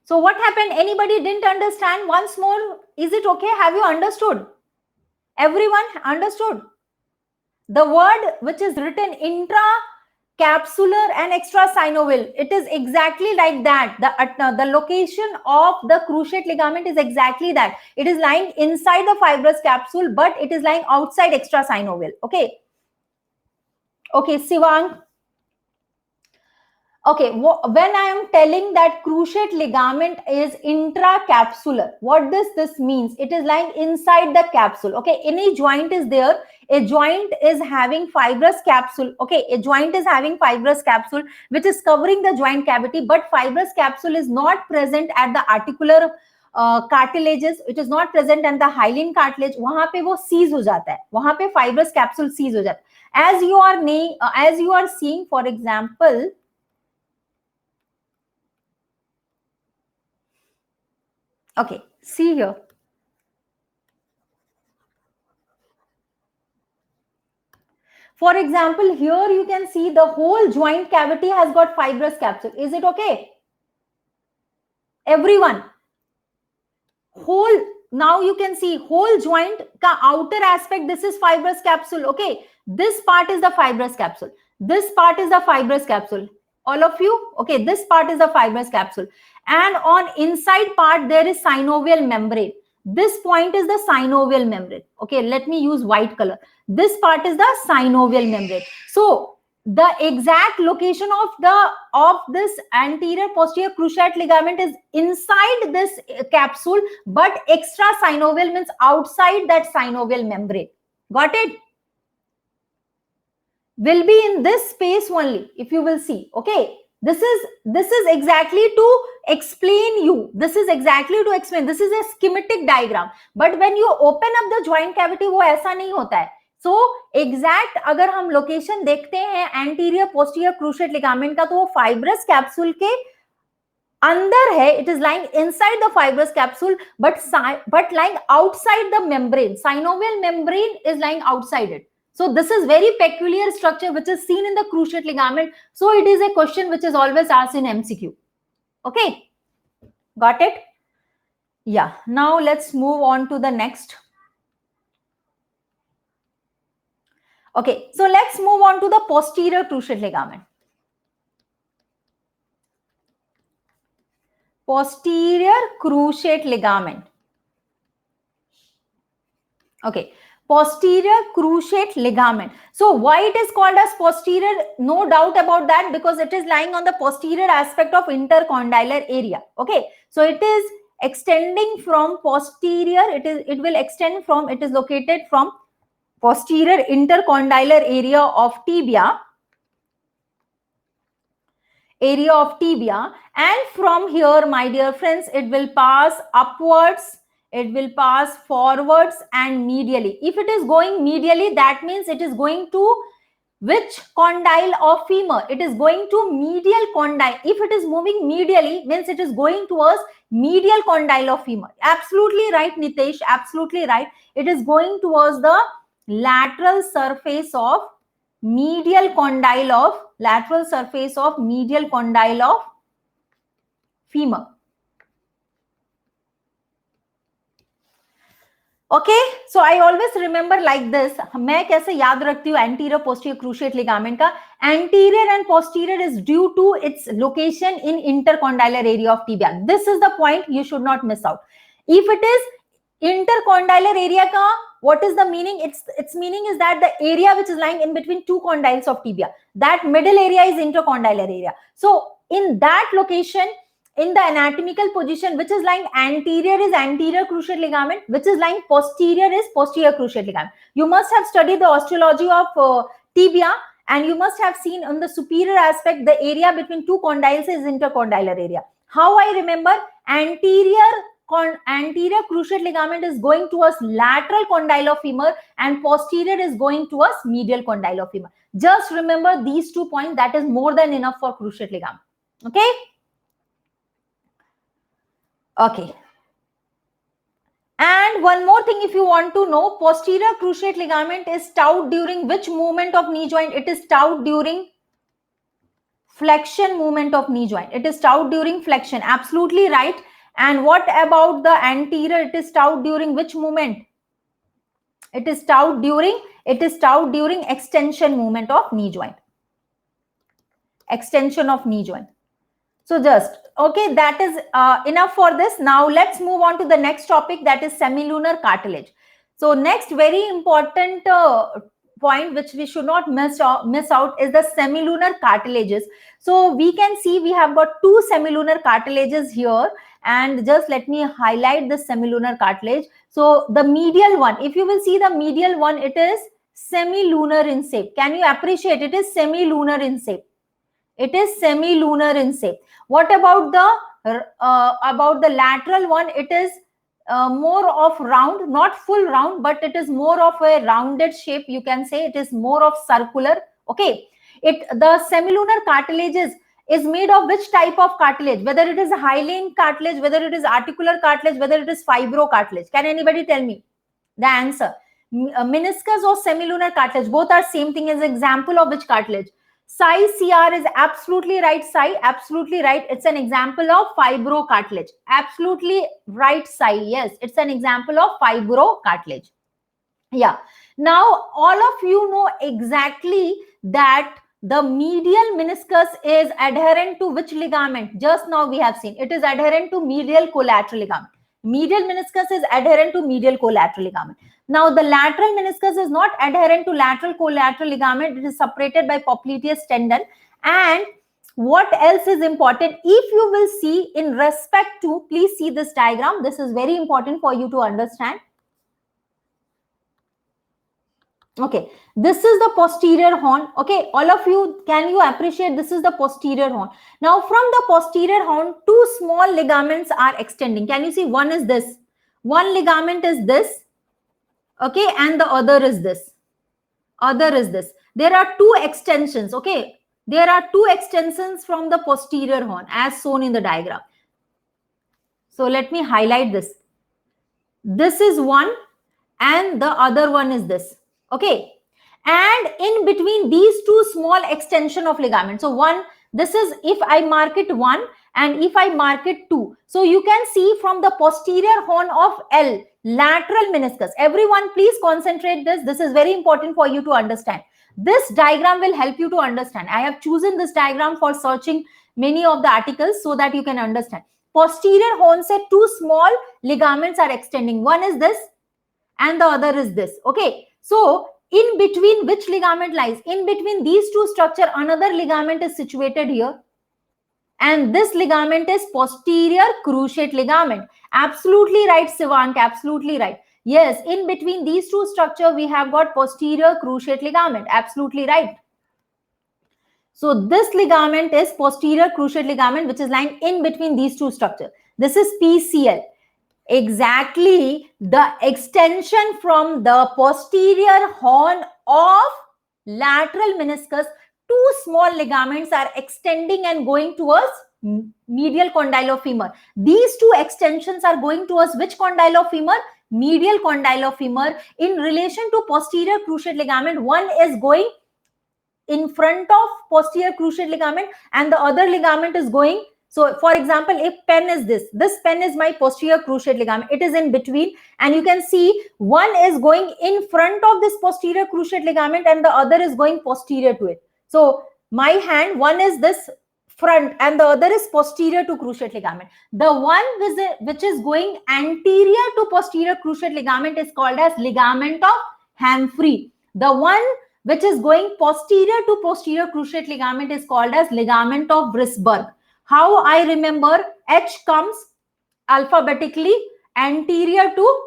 So what happened? Anybody didn't understand? Once more, is it okay? Have you understood? Everyone understood? The word which is written intracapsular and extrasynovial, it is exactly like that. The location of the cruciate ligament is exactly that. It is lying inside the fibrous capsule, but it is lying outside extrasynovial. Okay. Okay, Sivang. Okay, when I am telling that cruciate ligament is intracapsular, what does this means? It is lying inside the capsule. Okay, any joint is there. A joint is having fibrous capsule. Okay, a joint is having fibrous capsule which is covering the joint cavity, but fibrous capsule is not present at the articular cartilages. It is not present at the hyaline cartilage. वहां पे वो seize हो जाता है. वहां पे fibrous capsule seize हो जाता है. As you are seeing, for example. Okay, see here. For example, here you can see the whole joint cavity has got fibrous capsule. Is it okay? Everyone. Now you can see whole joint ka outer aspect, this is fibrous capsule. Okay, this part is the fibrous capsule. This part is the fibrous capsule. All of you? Okay, this part is the fibrous capsule. And on inside part, there is synovial membrane. This point is the synovial membrane. Okay, let me use white color. This part is the synovial membrane. So the exact location of this anterior posterior cruciate ligament is inside this capsule, but extrasynovial means outside that synovial membrane. Got it? Will be in this space only, if you will see. Okay, this is exactly to explain you. This is exactly to explain. This is a schematic diagram. But when you open up the joint cavity, वो ऐसा नहीं होता है. So exact अगर हम location देखते हैं anterior posterior cruciate ligament का, तो वो फाइब्रस कैप्सूल के अंदर है. It is lying inside the fibrous capsule but lying outside the membrane. Synovial membrane is lying outside it. So this is very peculiar structure which is seen in the cruciate ligament. So it is a question which is always asked in MCQ. Okay, got it? Yeah, now let's move on to the next. Okay, so let's move on to the posterior cruciate ligament. Posterior cruciate ligament. Okay, posterior cruciate ligament. So why it is called as posterior? No doubt about that, because it is lying on the posterior aspect of intercondylar area. Okay, so it is extending from posterior. It will extend from, it is located from posterior intercondylar area of tibia, and from here, my dear friends, it will pass upwards, it will pass forwards and medially. If it is going medially, that means it is going to which condyle of femur? It is going to medial condyle. If it is moving medially, means it is going towards medial condyle of femur. Absolutely right, Nitesh, absolutely right. It is going towards the lateral surface of medial condyle of femur. Okay, so I always remember like this. मैं कैसे याद रखती हूँ anterior posterior cruciate ligament का? Anterior and posterior is due to its location in intercondylar area of tibia. This is the point you should not miss out. If it is intercondylar area का, what is the meaning? Its meaning is that the area which is lying in between two condyles of tibia, that middle area is intercondylar area. So in that location, in the anatomical position, which is lying anterior is anterior cruciate ligament, which is lying posterior is posterior cruciate ligament. You must have studied the osteology of tibia, and you must have seen on the superior aspect, the area between two condyles is intercondylar area. How I remember? Anterior cruciate ligament is going towards lateral condyle of femur, and posterior is going towards medial condyle of femur. Just remember these 2 points. That is more than enough for cruciate ligament. Okay. Okay. And one more thing, if you want to know, posterior cruciate ligament is taught during which movement of knee joint? It is taught during Flexion movement of knee joint. It is stout during flexion. Absolutely right. And what about the anterior? It is stout during which movement? It is stout during extension movement of knee joint. Extension of knee joint. So just, okay, that is enough for this. Now let's move on to the next topic, that is semilunar cartilage. So next very important point which we should not miss out is the semilunar cartilages. So we can see we have got two semilunar cartilages here, and just let me highlight the semilunar cartilage. So the medial one, if you will see the medial one, it is semilunar in shape. Can you appreciate it is semilunar in shape? It is semilunar in shape. What about the lateral one? It is more of round, not full round, but it is more of a rounded shape. You can say it is more of circular. Okay. The semilunar cartilages is made of which type of cartilage? Whether it is hyaline cartilage, whether it is articular cartilage, whether it is fibro cartilage. Can anybody tell me the answer? Meniscus or semilunar cartilage, both are same thing. As example of which cartilage? Sai CR is absolutely right. Sai, absolutely right. It's an example of fibro cartilage. Absolutely right, Sai. Yes, it's an example of fibro cartilage. Yeah. Now, all of you know exactly that the medial meniscus is adherent to which ligament? Just now we have seen it is adherent to medial collateral ligament. Medial meniscus is adherent to medial collateral ligament. Now, the lateral meniscus is not adherent to lateral collateral ligament. It is separated by popliteus tendon. And what else is important? If you will see in respect to, please see this diagram. This is very important for you to understand. Okay, this is the posterior horn. Okay, all of you, can you appreciate this is the posterior horn? Now, from the posterior horn, two small ligaments are extending. Can you see? One is this. One ligament is this. Okay, and the other is this. Other is this. There are two extensions. Okay, there are two extensions from the posterior horn as shown in the diagram. So let me highlight this. This is one and the other one is this. Okay, and in between these two small extension of ligament. So one, this is, if I mark it 1 and if I mark it 2. So you can see from the posterior horn of L, lateral meniscus. Everyone please concentrate this. This is very important for you to understand. This diagram will help you to understand. I have chosen this diagram for searching many of the articles so that you can understand. Posterior horn say two small ligaments are extending. One is this and the other is this. Okay. So in between which ligament lies? In between these two structure, another ligament is situated here. And this ligament is posterior cruciate ligament. Absolutely right, Sivank. Absolutely right. Yes, in between these two structure, we have got posterior cruciate ligament. Absolutely right. So this ligament is posterior cruciate ligament, which is lying in between these two structures. This is PCL. Exactly the extension from the posterior horn of lateral meniscus. Two small ligaments are extending and going towards medial condylofemur. These two extensions are going towards which condylofemur? Medial condylofemur. In relation to posterior cruciate ligament, one is going in front of posterior cruciate ligament and the other ligament is going. So for example, if pen is this pen is my posterior cruciate ligament. It is in between and you can see one is going in front of this posterior cruciate ligament and the other is going posterior to it. So my hand, one is this front and the other is posterior to cruciate ligament. The one which is going anterior to posterior cruciate ligament is called as ligament of Humphrey. The one which is going posterior to posterior cruciate ligament is called as ligament of Brisberg. How I remember? H comes alphabetically anterior to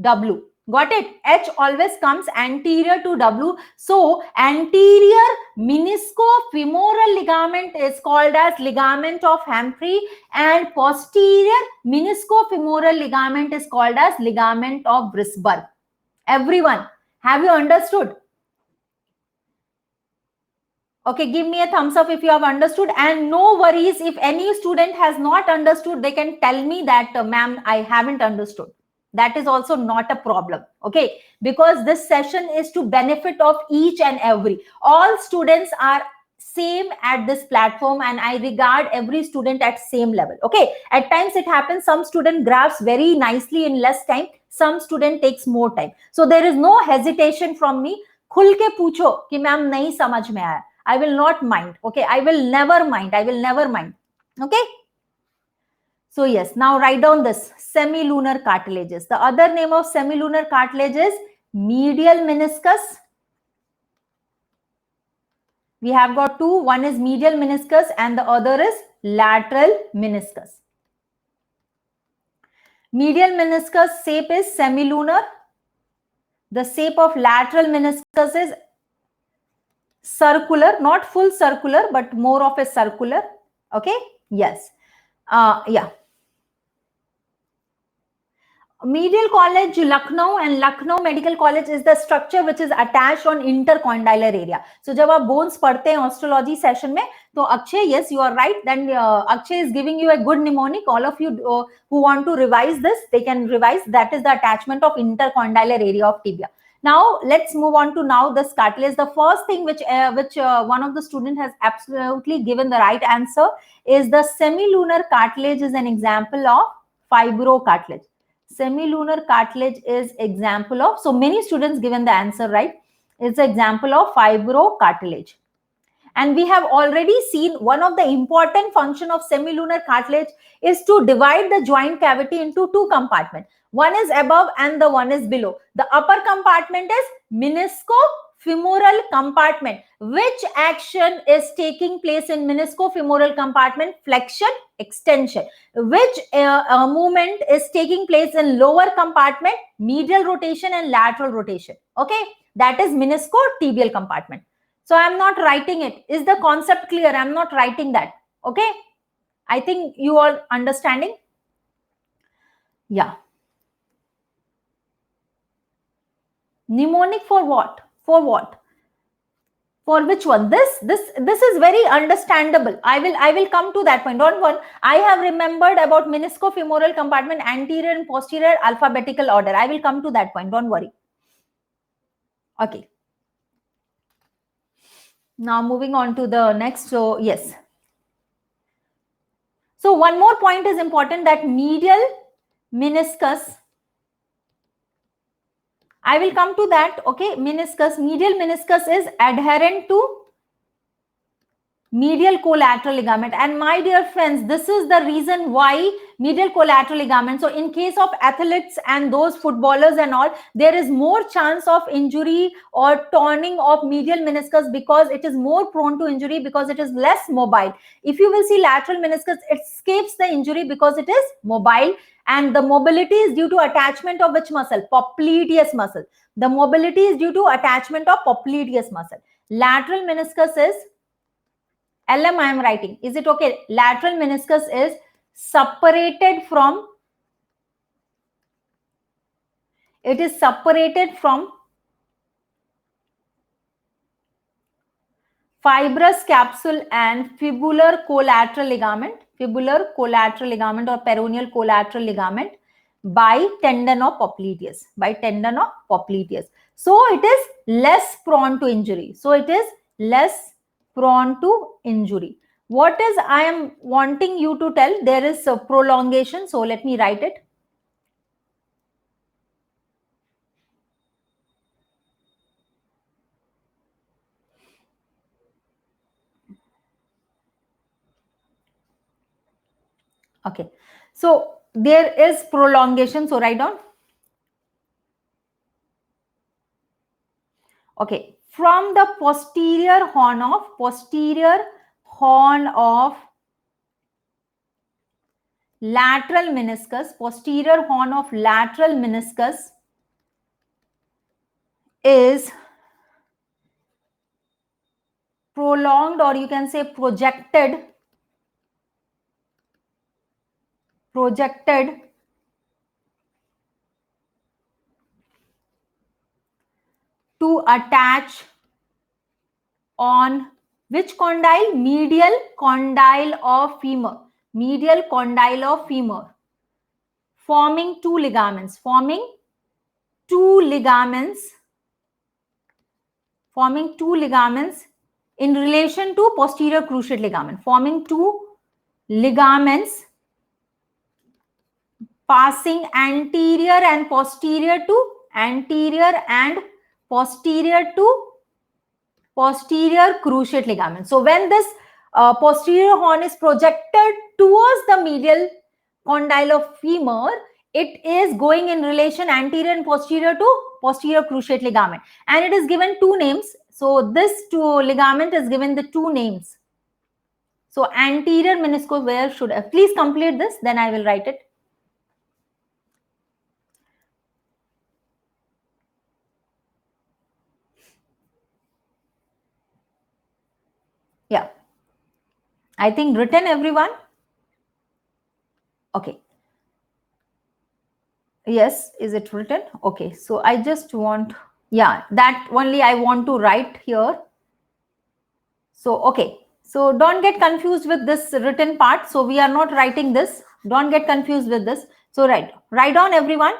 W. Got it? H always comes anterior to W. So anterior meniscofemoral ligament is called as ligament of Humphrey and posterior meniscofemoral ligament is called as ligament of Brisberg. Everyone, have you understood? Okay, give me a thumbs up if you have understood, and no worries if any student has not understood, they can tell me that ma'am, I haven't understood. That is also not a problem. Okay, because this session is to benefit of each and every. All students are same at this platform, and I regard every student at same level. Okay, at times it happens some student grasps very nicely in less time, some student takes more time. So there is no hesitation from me. खुल के पूछो कि ma'am नहीं समझ में आया, I will not mind. Okay, I will never mind. Okay. So yes, now write down this semilunar cartilages. The other name of semilunar cartilage is medial meniscus. We have got two. One is medial meniscus and the other is lateral meniscus. Medial meniscus shape is semilunar. The shape of lateral meniscus is circular, not full circular, but more of a circular. Okay. Yes. Yeah. Medial College Lucknow and Lucknow Medical College is the structure which is attached on intercondylar area. So जब आप bones पढ़ते हैं osteology session में, तो Akshay, yes, you are right. Then Akshay is giving you a good mnemonic. All of you who want to revise this, they can revise. That is the attachment of intercondylar area of tibia. Now let's move on to now this cartilage. The first thing which one of the student has absolutely given the right answer is the semilunar cartilage is an example of fibrocartilage. Semilunar cartilage is example of, so many students given the answer right. It's an example of fibrocartilage. And we have already seen one of the important function of semilunar cartilage is to divide the joint cavity into two compartments. One is above and the one is below. The upper compartment is meniscofemoral compartment. Which action is taking place in meniscofemoral compartment? Flexion, extension. Which movement is taking place in lower compartment? Medial rotation and lateral rotation. Okay, that is meniscotibial compartment. So I am not writing it. Is the concept clear? I am not writing that. Okay, I think you are understanding. Yeah. Mnemonic for what? For what? For which one? This is very understandable. I will come to that point. Don't worry. I have remembered about meniscofemoral compartment, anterior and posterior alphabetical order. I will come to that point. Don't worry. Okay. Now moving on to the next. So yes. So one more point is important, that medial meniscus. I will come to that. Okay, meniscus. Medial meniscus is adherent to medial collateral ligament. And my dear friends, this is the reason why medial collateral ligament. So in case of athletes and those footballers and all, there is more chance of injury or torning of medial meniscus because it is more prone to injury because it is less mobile. If you will see lateral meniscus, it escapes the injury because it is mobile. And the mobility is due to attachment of which muscle? Popliteus muscle. The mobility is due to attachment of popliteus muscle. Lateral meniscus is LM I am writing. Is it okay? Lateral meniscus is separated from, it is separated from fibrous capsule and fibular collateral ligament or peroneal collateral ligament by tendon of popliteus. So it is less prone to injury. What is I am wanting you to tell? There is a prolongation. So let me write it. Okay. So there is prolongation. So write down. Okay. From the posterior horn of lateral meniscus, posterior horn of lateral meniscus is prolonged, or you can say projected to attach on which condyle? Medial condyle of femur. Forming two ligaments in relation to posterior cruciate ligament, forming two ligaments passing anterior and posterior to posterior cruciate ligament. So when this posterior horn is projected towards the medial condyle of femur, it is going in relation anterior and posterior to posterior cruciate ligament, and it is given two names. So this ligament is given the two names. So anterior menisco, where should I please complete this, then I will write it. Yeah, I think written, everyone. Okay. Yes, is it written? Okay, so I just want, yeah, that only I want to write here. So, okay, so don't get confused with this written part. So we are not writing this. Don't get confused with this. So write on, everyone.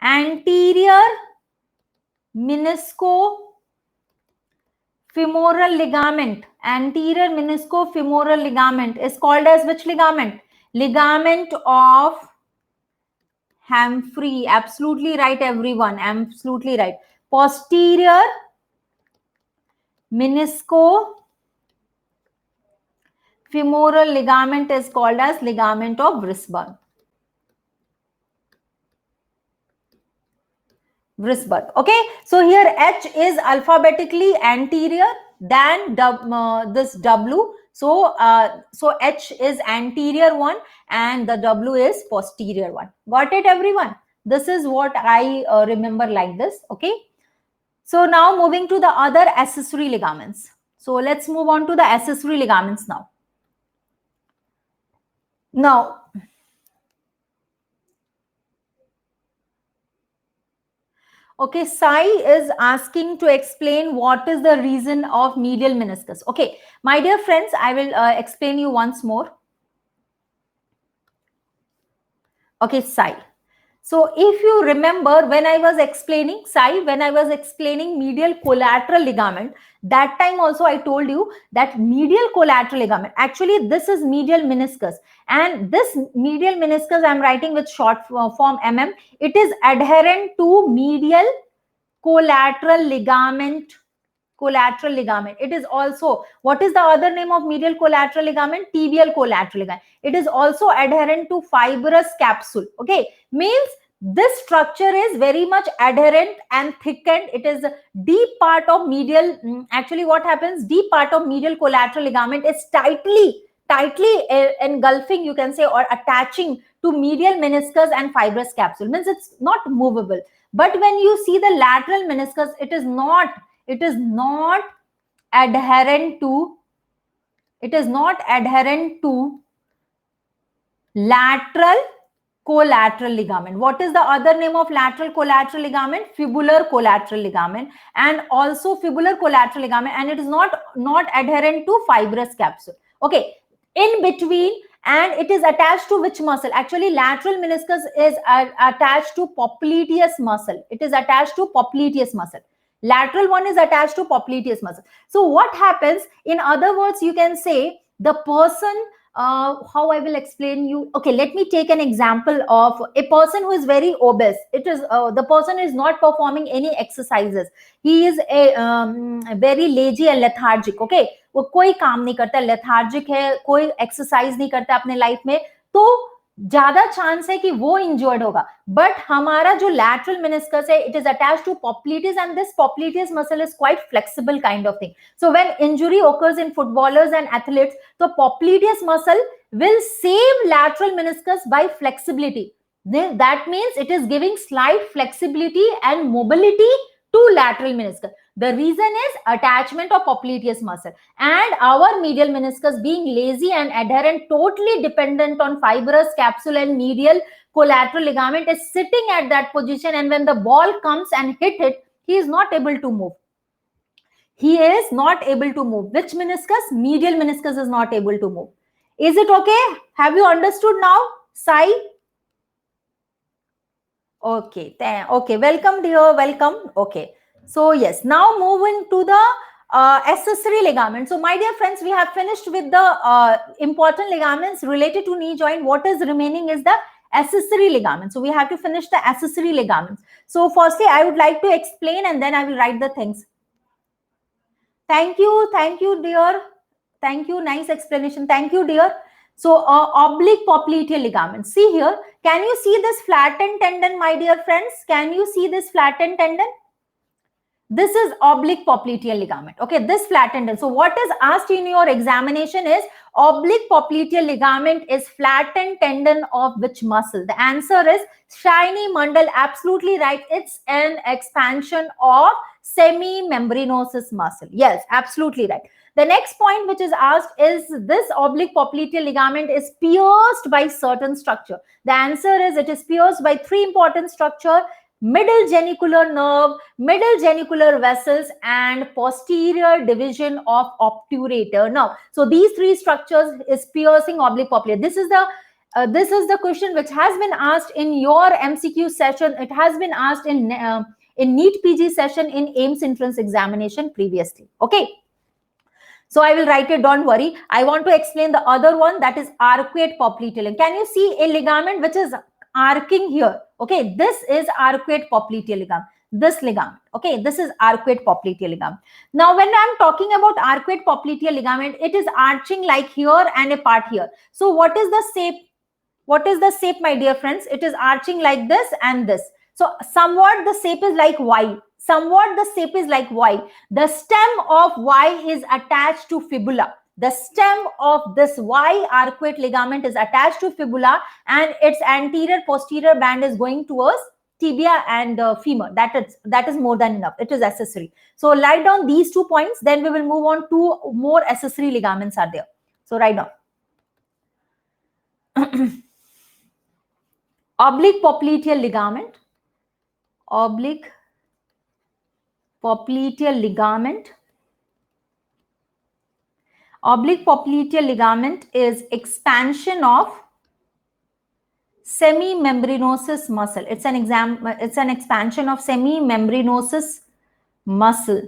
Anterior meniscofemoral ligament. Anterior meniscofemoral ligament is called as which ligament? Ligament of Humphrey. Absolutely right, everyone. Absolutely right. Posterior meniscofemoral ligament is called as ligament of Brisbane. Okay, so here H is alphabetically anterior than this W. So H is anterior one and the W is posterior one. Got it, everyone? This is what I remember like this. Okay. So now moving to the other accessory ligaments. So let's move on to the accessory ligaments now. Now, okay, Sai is asking to explain what is the reason of medial meniscus. Okay, my dear friends, I will explain you once more. Okay, Sai. So if you remember when I was explaining, Sai, when I was explaining medial collateral ligament, that time also I told you that medial collateral ligament, actually this is medial meniscus, and this medial meniscus I'm writing with short form MM, it is adherent to medial collateral ligament. It is also, what is the other name of medial collateral ligament? Tibial collateral ligament. It is also adherent to fibrous capsule. Okay, means this structure is very much adherent and thickened. It is deep part of medial. Actually, what happens? Deep part of medial collateral ligament is tightly engulfing, you can say, or attaching to medial meniscus and fibrous capsule. Means it's not movable. But when you see the lateral meniscus, it is not adherent to lateral collateral ligament. What is the other name of lateral collateral ligament? Fibular collateral ligament, and also fibular collateral ligament, and it is not adherent to fibrous capsule. Okay, in between, and it is attached to which muscle? Actually, lateral meniscus is attached to popliteus muscle. It is attached to popliteus muscle. Lateral one is attached to popliteus muscle. So what happens? In other words, you can say the person, how I will explain you. Okay, let me take an example of a person who is very obese. It is the person is not performing any exercises. He is a very lazy and lethargic. Okay, वो कोई काम नहीं करता, lethargic है, कोई exercise नहीं करता अपने life में, तो ज्यादा चांस है कि वो इंजर्ड होगा. बट हमारा जो लैटरल मेनिस्कस है, it is attached to popliteus, and this popliteus muscle is quite flexible kind of thing. So when injury occurs in footballers and athletes, the popliteus muscle will save lateral meniscus by flexibility. That means it is giving slight flexibility and mobility to lateral meniscus. The reason is attachment of popliteus muscle, and our medial meniscus being lazy and adherent, totally dependent on fibrous capsule and medial collateral ligament, is sitting at that position, and when the ball comes and hit it, he is not able to move. Which meniscus? Medial meniscus is not able to move. Is it okay? Have you understood now, Sai? Okay, welcome dear, welcome. Okay, so yes, now moving to the accessory ligament. So my dear friends, we have finished with the important ligaments related to knee joint. What is remaining is the accessory ligament. So we have to finish the accessory ligaments. So firstly, I would like to explain and then I will write the things. Thank you, dear. Thank you, nice explanation. Thank you, dear. So oblique popliteal ligament. See here, can you see this flattened tendon, my dear friends? Can you see this flattened tendon? This is oblique popliteal ligament. Okay, this flattened. So what is asked in your examination is oblique popliteal ligament is flattened tendon of which muscle? The answer is shiny Mandal. Absolutely right. It's an expansion of semimembranosus muscle. Yes, absolutely right. The next point which is asked is this oblique popliteal ligament is pierced by certain structure. The answer is it is pierced by three important structure: middle genicular nerve, middle genicular vessels, and posterior division of obturator nerve. So these three structures is piercing oblique popliteal. This is the question which has been asked in your MCQ session. It has been asked in NEET PG session in AIIMS entrance examination previously. Okay. So I will write it, don't worry. I want to explain the other one, that is arcuate popliteal. Can you see a ligament which is arcing here? Okay, this is arcuate popliteal ligament. This ligament, okay, this is arcuate popliteal ligament. Now, when I'm talking about arcuate popliteal ligament, it is arching like here and a part here. So what is the shape? What is the shape, my dear friends? It is arching like this and this. So somewhat the shape is like Y. Somewhat the shape is like Y. The stem of Y is attached to fibula. The stem of this Y arcuate ligament is attached to fibula, and its anterior posterior band is going towards tibia and femur. That is more than enough. It is accessory. So write down these 2 points. Then we will move on to more accessory ligaments are there. So write down. Oblique popliteal ligament. Oblique popliteal ligament. Oblique popliteal ligament is expansion of semimembranosus muscle. It's an expansion of semimembranosus muscle.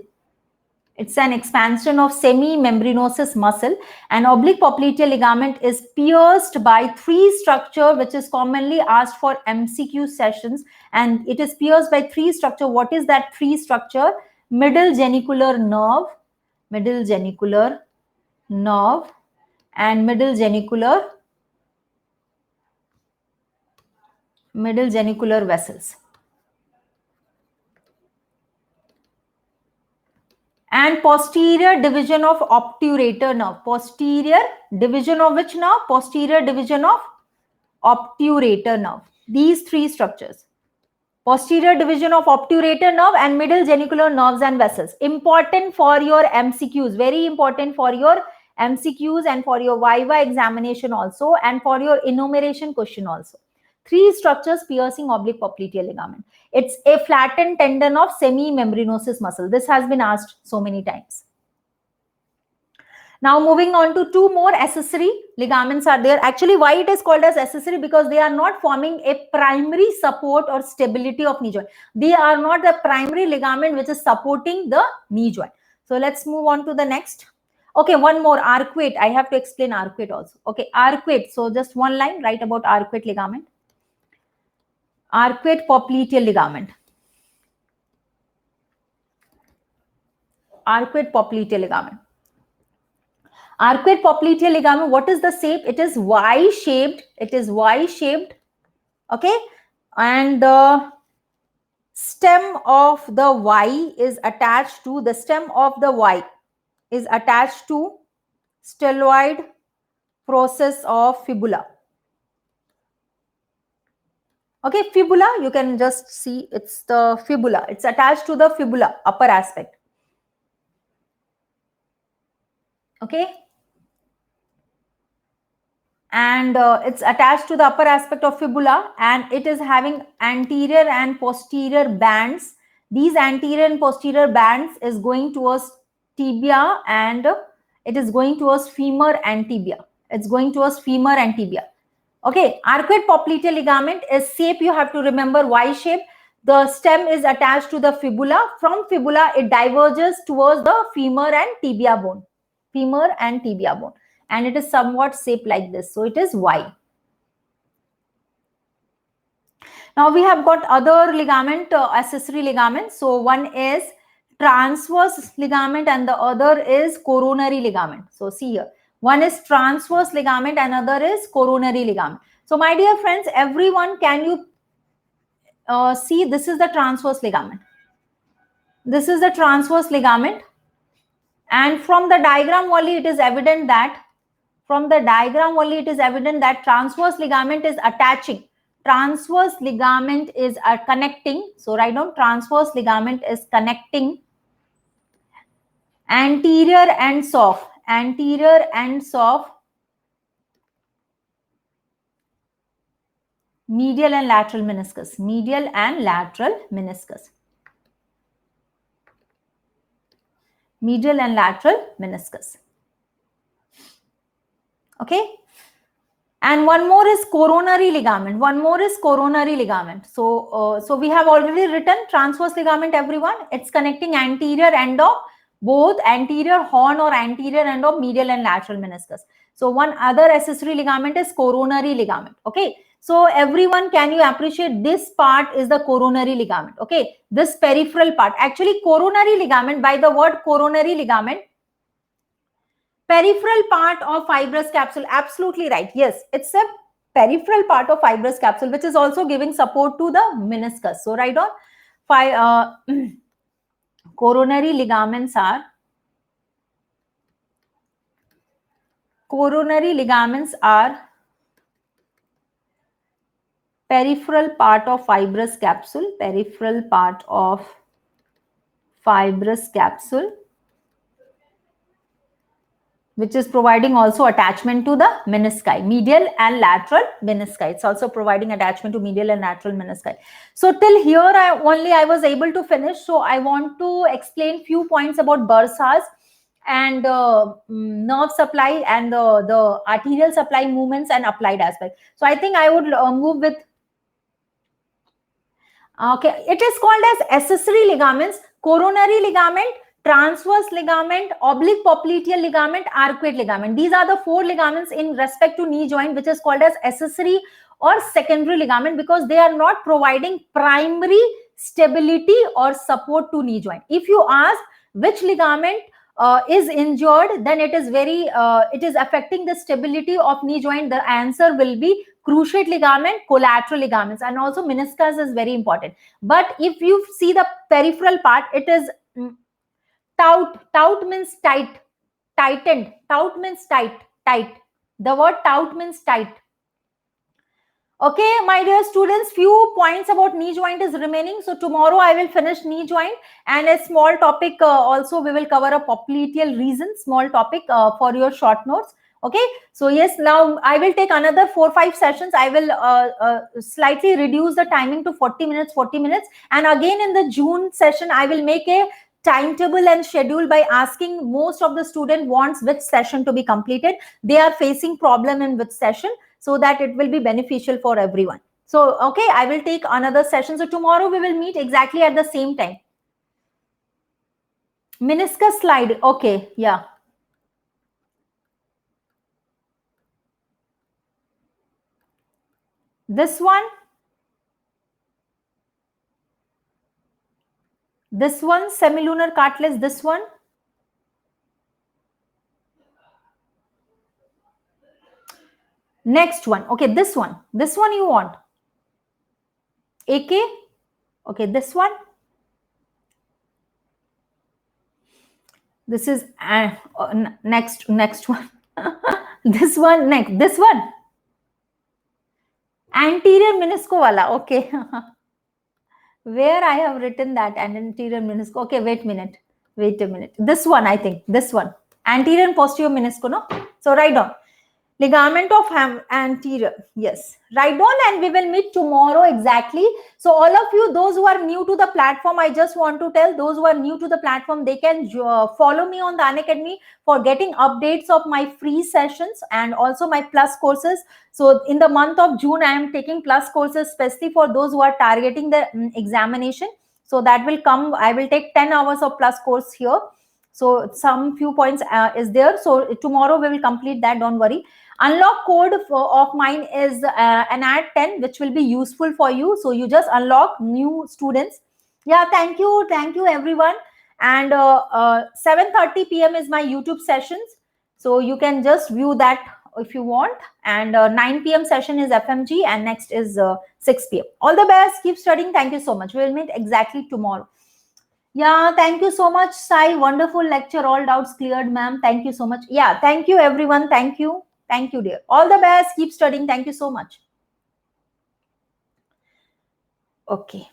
It's an expansion of semimembranosus muscle, and oblique popliteal ligament is pierced by three structure which is commonly asked for MCQ sessions, and it is pierced by three structure. What is that three structure? Middle genicular nerve, and middle genicular vessels. And posterior division of obturator nerve. Posterior division of which nerve? Posterior division of obturator nerve. These three structures. Posterior division of obturator nerve and middle genicular nerves and vessels. Important for your MCQs. Very important for your MCQs and for your Viva examination also, and for your enumeration question also. Three structures piercing oblique popliteal ligament. It's a flattened tendon of semimembranosus muscle. This has been asked so many times. Now moving on to two more accessory ligaments are there. Actually, why it is called as accessory? Because they are not forming a primary support or stability of knee joint. They are not the primary ligament which is supporting the knee joint. So let's move on to the next. Okay, one more, arcuate. I have to explain arcuate also. Okay, arcuate. So just one line, write about arcuate ligament. Arcuate popliteal ligament. Arcuate popliteal ligament. Arcuate popliteal ligament, what is the shape? It is Y-shaped. It is Y-shaped. Okay. And the stem of the Y is attached to, the stem of the Y is attached to styloid process of fibula. Okay, fibula, you can just see it's the fibula. It's attached to the fibula, upper aspect. Okay. And it's attached to the upper aspect of fibula, and it is having anterior and posterior bands. These anterior and posterior bands is going towards tibia, and it is going towards femur and tibia. It's going towards femur and tibia. Okay, arcuate popliteal ligament is shape, you have to remember Y shape. The stem is attached to the fibula. From fibula, it diverges towards the femur and tibia bone. Femur and tibia bone. And it is somewhat shaped like this. So it is Y. Now we have got other ligament, accessory ligaments. So one is transverse ligament and the other is coronary ligament. So see here, one is transverse ligament and another is coronary ligament. So my dear friends, everyone, can you see, this is the transverse ligament. This is the transverse ligament. And from the diagram only it is evident that, transverse ligament is attaching. Transverse ligament is connecting. So write down, transverse ligament is connecting anterior ends of medial and lateral meniscus. Medial and lateral meniscus. Medial and lateral meniscus. Okay. And one more is coronary ligament. So we have already written transverse ligament, everyone. It's connecting anterior end of both anterior horn or anterior end of medial and lateral meniscus. So one other accessory ligament is coronary ligament. Okay. So everyone, can you appreciate this part is the coronary ligament? Okay. This peripheral part. Actually, coronary ligament, by the word coronary ligament, peripheral part of fibrous capsule. Absolutely right. Yes, it's a peripheral part of fibrous capsule, which is also giving support to the meniscus. So write down, coronary ligaments are peripheral part of fibrous capsule. Peripheral part of fibrous capsule, which is providing also attachment to the menisci, medial and lateral menisci. It's also providing attachment to medial and lateral menisci. So till here I was able to finish. So I want to explain few points about bursas and nerve supply and the arterial supply movements and applied aspect. So I think I would move with, okay, it is called as accessory ligaments: coronary ligament, transverse ligament, oblique popliteal ligament, arcuate ligament. These are the 4 ligaments in respect to knee joint, which is called as accessory or secondary ligament, because they are not providing primary stability or support to knee joint. If you ask which ligament is injured, then it is affecting the stability of knee joint, the answer will be cruciate ligament, collateral ligaments, and also meniscus is very important. But if you see the peripheral part, it is tout means tight, tightened. Tout means tight. The word tout means tight. Okay, my dear students, few points about knee joint is remaining. So tomorrow I will finish knee joint, and a small topic also we will cover a popliteal region, small topic for your short notes. Okay, so yes, now I will take another 4-5 sessions. I will slightly reduce the timing to 40 minutes, and again in the June session I will make a timetable and schedule by asking most of the student wants which session to be completed. They are facing problem in which session, so that it will be beneficial for everyone. So okay, I will take another session. So tomorrow we will meet exactly at the same time. Meniscus slide. Okay, yeah. This one, semilunar cartilage, this one. Next one, okay, this one you want. AK, okay, this one. This is next one. This one, next, this one. Anterior menisco wala, okay. Where I have written that anterior menisco. Okay, wait a minute. This one, I think, this one. Anterior and posterior menisco, no? So write down. Ligament of anterior. Yes. Write down and we will meet tomorrow exactly. So all of you, those who are new to the platform, I just want to tell those who are new to the platform, they can follow me on the Unacademy for getting updates of my free sessions and also my plus courses. So in the month of June, I am taking plus courses especially for those who are targeting the examination. So that will come. I will take 10 hours of plus course here. So some few points is there. So tomorrow we will complete that. Don't worry. Unlock code of mine is an ad 10, which will be useful for you. So you just unlock new students. Yeah, thank you everyone. And 7:30 p.m. is my YouTube sessions, so you can just view that if you want. And 9 p.m. session is FMG, and next is 6 p.m. All the best. Keep studying. Thank you so much. We'll meet exactly tomorrow. Yeah, thank you so much, Sai. Wonderful lecture. All doubts cleared, ma'am. Thank you so much. Yeah, thank you, everyone. Thank you. Thank you, dear. All the best. Keep studying. Thank you so much. Okay.